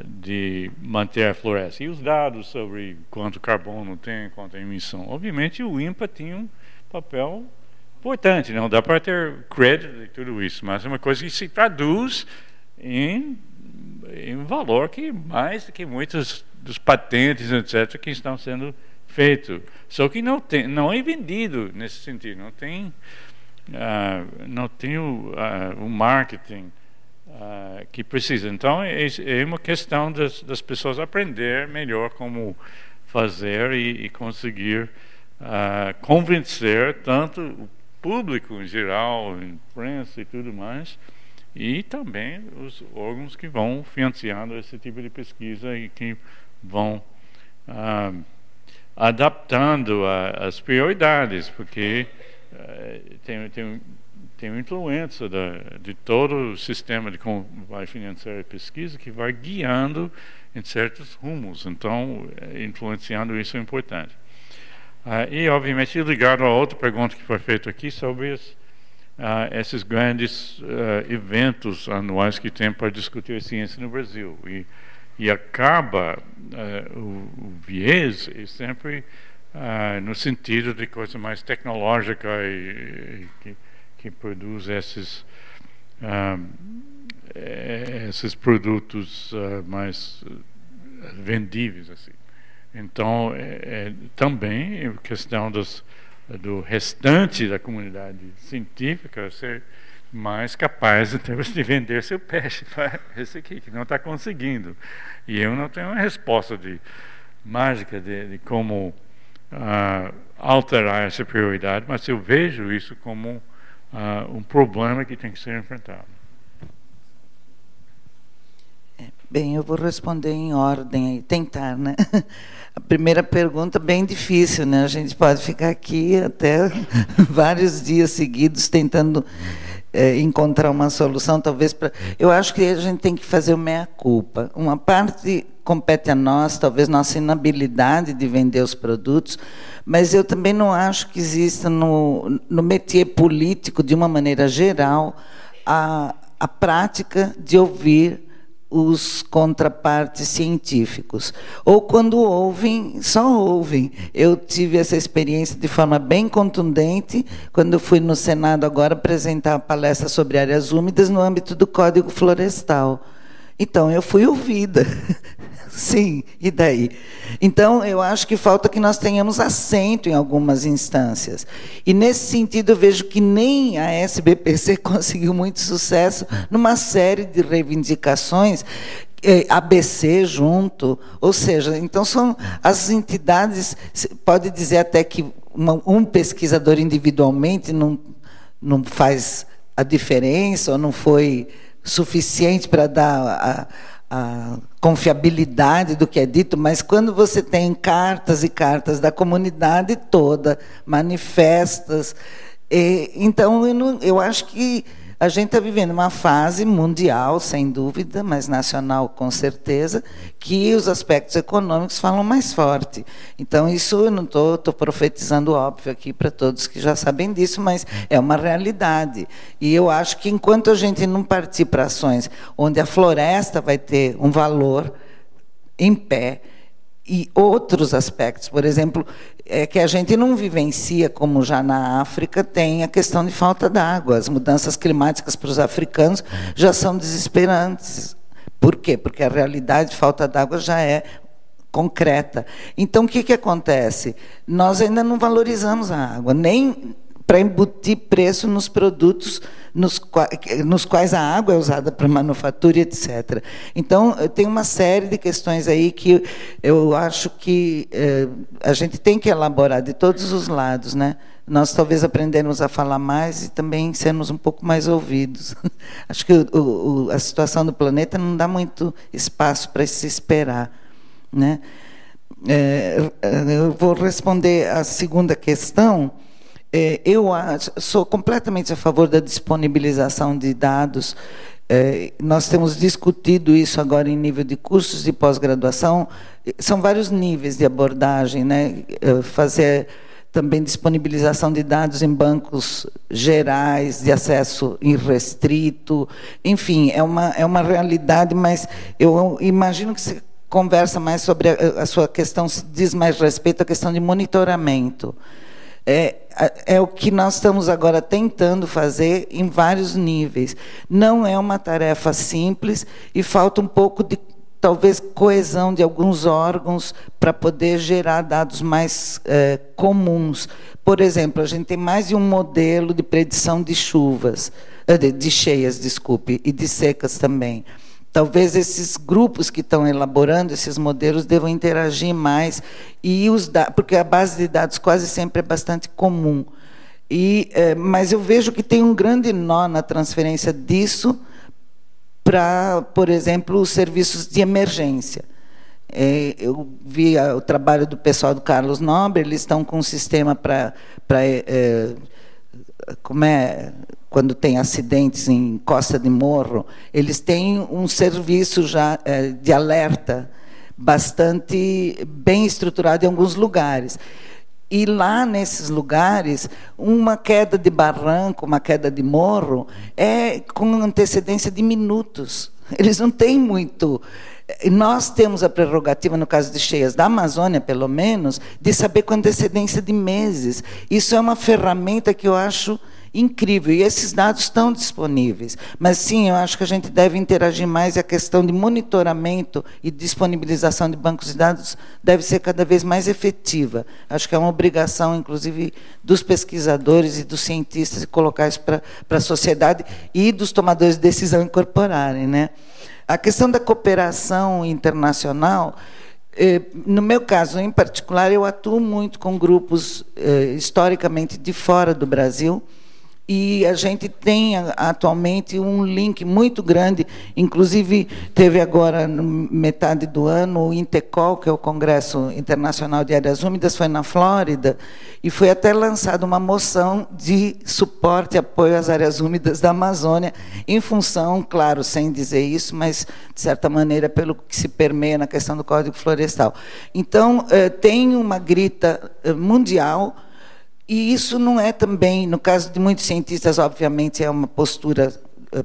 de manter a floresta? E os dados sobre quanto carbono tem, quanto emissão? Obviamente, o INPA tinha um papel importante, não dá para ter crédito de tudo isso, mas é uma coisa que se traduz em valor que mais do que muitos dos patentes, etc., que estão sendo feitos. Só que não é vendido nesse sentido, não tem o marketing que precisa. Então, é uma questão das pessoas aprender melhor como fazer e conseguir convencer tanto o público em geral, imprensa e tudo mais, e também os órgãos que vão financiando esse tipo de pesquisa e que vão adaptando as prioridades, porque tem uma influência de todo o sistema de como vai financiar a pesquisa, que vai guiando em certos rumos. Então, influenciando isso é importante. E, obviamente, ligado a outra pergunta que foi feita aqui sobre esses grandes eventos anuais que tem para discutir a ciência no Brasil. E acaba, o viés é sempre no sentido de coisa mais tecnológica e que produz esses produtos mais vendíveis assim. Então também a questão do restante da comunidade científica ser mais capaz em termos de vender seu peixe para esse aqui que não está conseguindo. E eu não tenho uma resposta mágica de como alterar essa prioridade, mas eu vejo isso como um problema que tem que ser enfrentado. Bem, eu vou responder em ordem, tentar, né? A primeira pergunta bem difícil, né? A gente pode ficar aqui até vários dias seguidos tentando encontrar uma solução, talvez para. Eu acho que a gente tem que fazer o meia-culpa. Uma parte compete a nós, talvez nossa inabilidade de vender os produtos, mas eu também não acho que exista no métier político, de uma maneira geral, a prática de ouvir os contrapartes científicos. Ou quando ouvem, só ouvem. Eu tive essa experiência de forma bem contundente quando eu fui no Senado agora apresentar uma palestra sobre áreas úmidas no âmbito do Código Florestal. Então, eu fui ouvida. Sim, e daí? Então, eu acho que falta que nós tenhamos assento em algumas instâncias. E, nesse sentido, eu vejo que nem a SBPC conseguiu muito sucesso numa série de reivindicações, ABC junto, ou seja, então são as entidades, pode dizer até que um pesquisador individualmente não faz a diferença, ou não foi suficiente para dar a confiabilidade do que é dito, mas quando você tem cartas e cartas da comunidade toda, manifestas, então eu acho que a gente está vivendo uma fase mundial, sem dúvida, mas nacional com certeza, que os aspectos econômicos falam mais forte. Então, isso eu não estou profetizando óbvio aqui para todos que já sabem disso, mas é uma realidade. E eu acho que enquanto a gente não partir para ações onde a floresta vai ter um valor em pé, e outros aspectos, por exemplo, que a gente não vivencia, como já na África, tem a questão de falta d'água. As mudanças climáticas para os africanos já são desesperantes. Por quê? Porque a realidade de falta d'água já é concreta. Então, o que acontece? Nós ainda não valorizamos a água, nem para embutir preço nos produtos nos quais a água é usada para manufatura, etc. Então, tem uma série de questões aí que eu acho que a gente tem que elaborar de todos os lados, né? Nós talvez aprendemos a falar mais e também sermos um pouco mais ouvidos. Acho que a situação do planeta não dá muito espaço para se esperar, né? Eu vou responder a segunda questão. Eu sou completamente a favor da disponibilização de dados. Nós temos discutido isso agora em nível de cursos de pós-graduação. São vários níveis de abordagem, né? Fazer também disponibilização de dados em bancos gerais, de acesso irrestrito. Enfim, é uma realidade, mas eu imagino que você conversa mais sobre a sua questão, diz mais respeito à questão de monitoramento. É o que nós estamos agora tentando fazer em vários níveis. Não é uma tarefa simples e falta um pouco de, talvez, coesão de alguns órgãos para poder gerar dados mais comuns. Por exemplo, a gente tem mais de um modelo de predição de chuvas, de cheias, desculpe, e de secas também. Talvez esses grupos que estão elaborando esses modelos devam interagir mais, porque a base de dados quase sempre é bastante comum. Mas eu vejo que tem um grande nó na transferência disso para, por exemplo, os serviços de emergência. Eu vi o trabalho do pessoal do Carlos Nobre, eles estão com um sistema para quando tem acidentes em Costa de Morro, eles têm um serviço já de alerta bastante bem estruturado em alguns lugares. E lá, nesses lugares, uma queda de barranco, uma queda de morro, é com antecedência de minutos. Eles não têm muito Nós temos a prerrogativa, no caso de cheias da Amazônia, pelo menos, de saber com antecedência de meses. Isso é uma ferramenta que eu acho incrível, e esses dados estão disponíveis. Mas, sim, eu acho que a gente deve interagir mais, e a questão de monitoramento e disponibilização de bancos de dados deve ser cada vez mais efetiva. Acho que é uma obrigação, inclusive, dos pesquisadores e dos cientistas, de colocar isso para a sociedade e dos tomadores de decisão incorporarem, né? A questão da cooperação internacional, no meu caso, em particular, eu atuo muito com grupos historicamente de fora do Brasil, e a gente tem atualmente um link muito grande, inclusive teve agora, no metade do ano, o INTECOL, que é o Congresso Internacional de Áreas Úmidas, foi na Flórida, e foi até lançada uma moção de suporte e apoio às áreas úmidas da Amazônia, em função, claro, sem dizer isso, mas, de certa maneira, pelo que se permeia na questão do Código Florestal. Então, tem uma grita mundial. E isso não é também, no caso de muitos cientistas, obviamente, é uma postura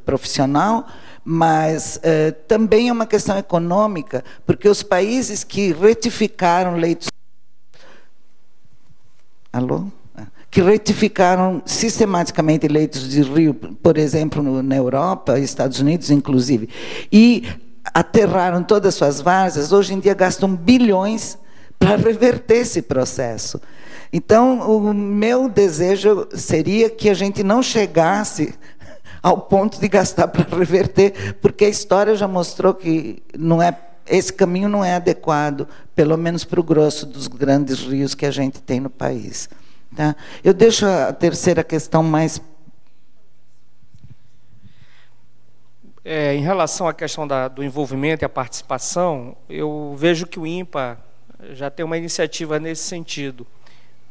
profissional, mas também é uma questão econômica, porque os países que retificaram leitos... Alô? Que retificaram sistematicamente leitos de rio, por exemplo, na Europa, Estados Unidos, inclusive, e aterraram todas as suas várzeas, hoje em dia gastam bilhões para reverter esse processo. Então, o meu desejo seria que a gente não chegasse ao ponto de gastar para reverter, porque a história já mostrou que esse caminho não é adequado, pelo menos para o grosso dos grandes rios que a gente tem no país. Tá? Eu deixo a terceira questão mais... Em relação à questão do envolvimento e a participação, eu vejo que o INPA já tem uma iniciativa nesse sentido,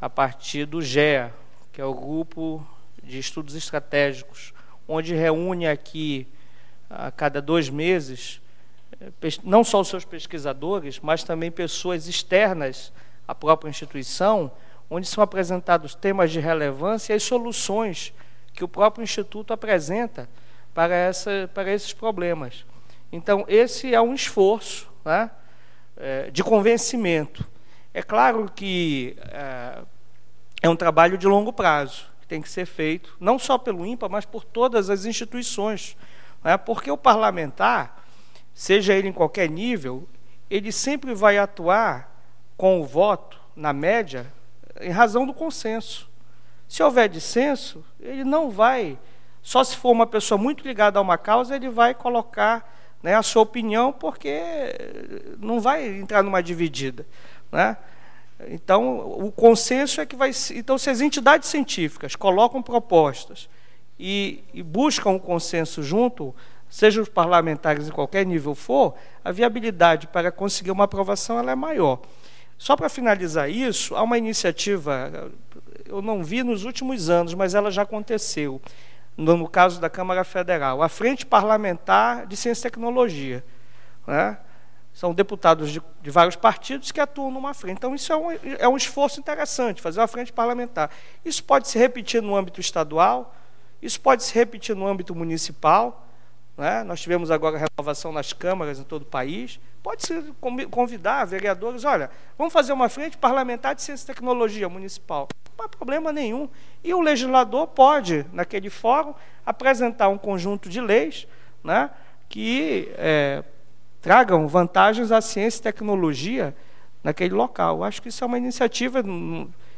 a partir do GEA, que é o Grupo de Estudos Estratégicos, onde reúne aqui, a cada 2 meses, não só os seus pesquisadores, mas também pessoas externas à própria instituição, onde são apresentados temas de relevância e as soluções que o próprio Instituto apresenta para esses problemas. Então, esse é um esforço, né, de convencimento. É claro que é um trabalho de longo prazo, que tem que ser feito, não só pelo INPA, mas por todas as instituições. Né? Porque o parlamentar, seja ele em qualquer nível, ele sempre vai atuar com o voto, na média, em razão do consenso. Se houver dissenso, ele não vai, só se for uma pessoa muito ligada a uma causa, ele vai colocar, né, a sua opinião, porque não vai entrar numa dividida. Né? Então, o consenso é que vai... Então, se as entidades científicas colocam propostas e buscam um consenso junto, seja os parlamentares em qualquer nível for, a viabilidade para conseguir uma aprovação ela é maior. Só para finalizar isso, há uma iniciativa, eu não vi nos últimos anos, mas ela já aconteceu, no caso da Câmara Federal, a Frente Parlamentar de Ciência e Tecnologia. Né? São deputados de vários partidos que atuam numa frente. Então, isso é um esforço interessante, fazer uma frente parlamentar. Isso pode se repetir no âmbito estadual, isso pode se repetir no âmbito municipal. Né? Nós tivemos agora a renovação nas câmaras em todo o país. Pode-se convidar vereadores, olha, vamos fazer uma frente parlamentar de ciência e tecnologia municipal. Não há problema nenhum. E o legislador pode, naquele fórum, apresentar um conjunto de leis, né, que tragam vantagens à ciência e tecnologia naquele local. Acho que isso é uma iniciativa,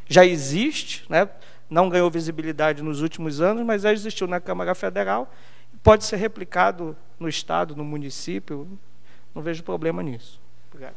já existe, né, não ganhou visibilidade nos últimos anos, mas já existiu na Câmara Federal, pode ser replicado no Estado, no município, não vejo problema nisso. Obrigado.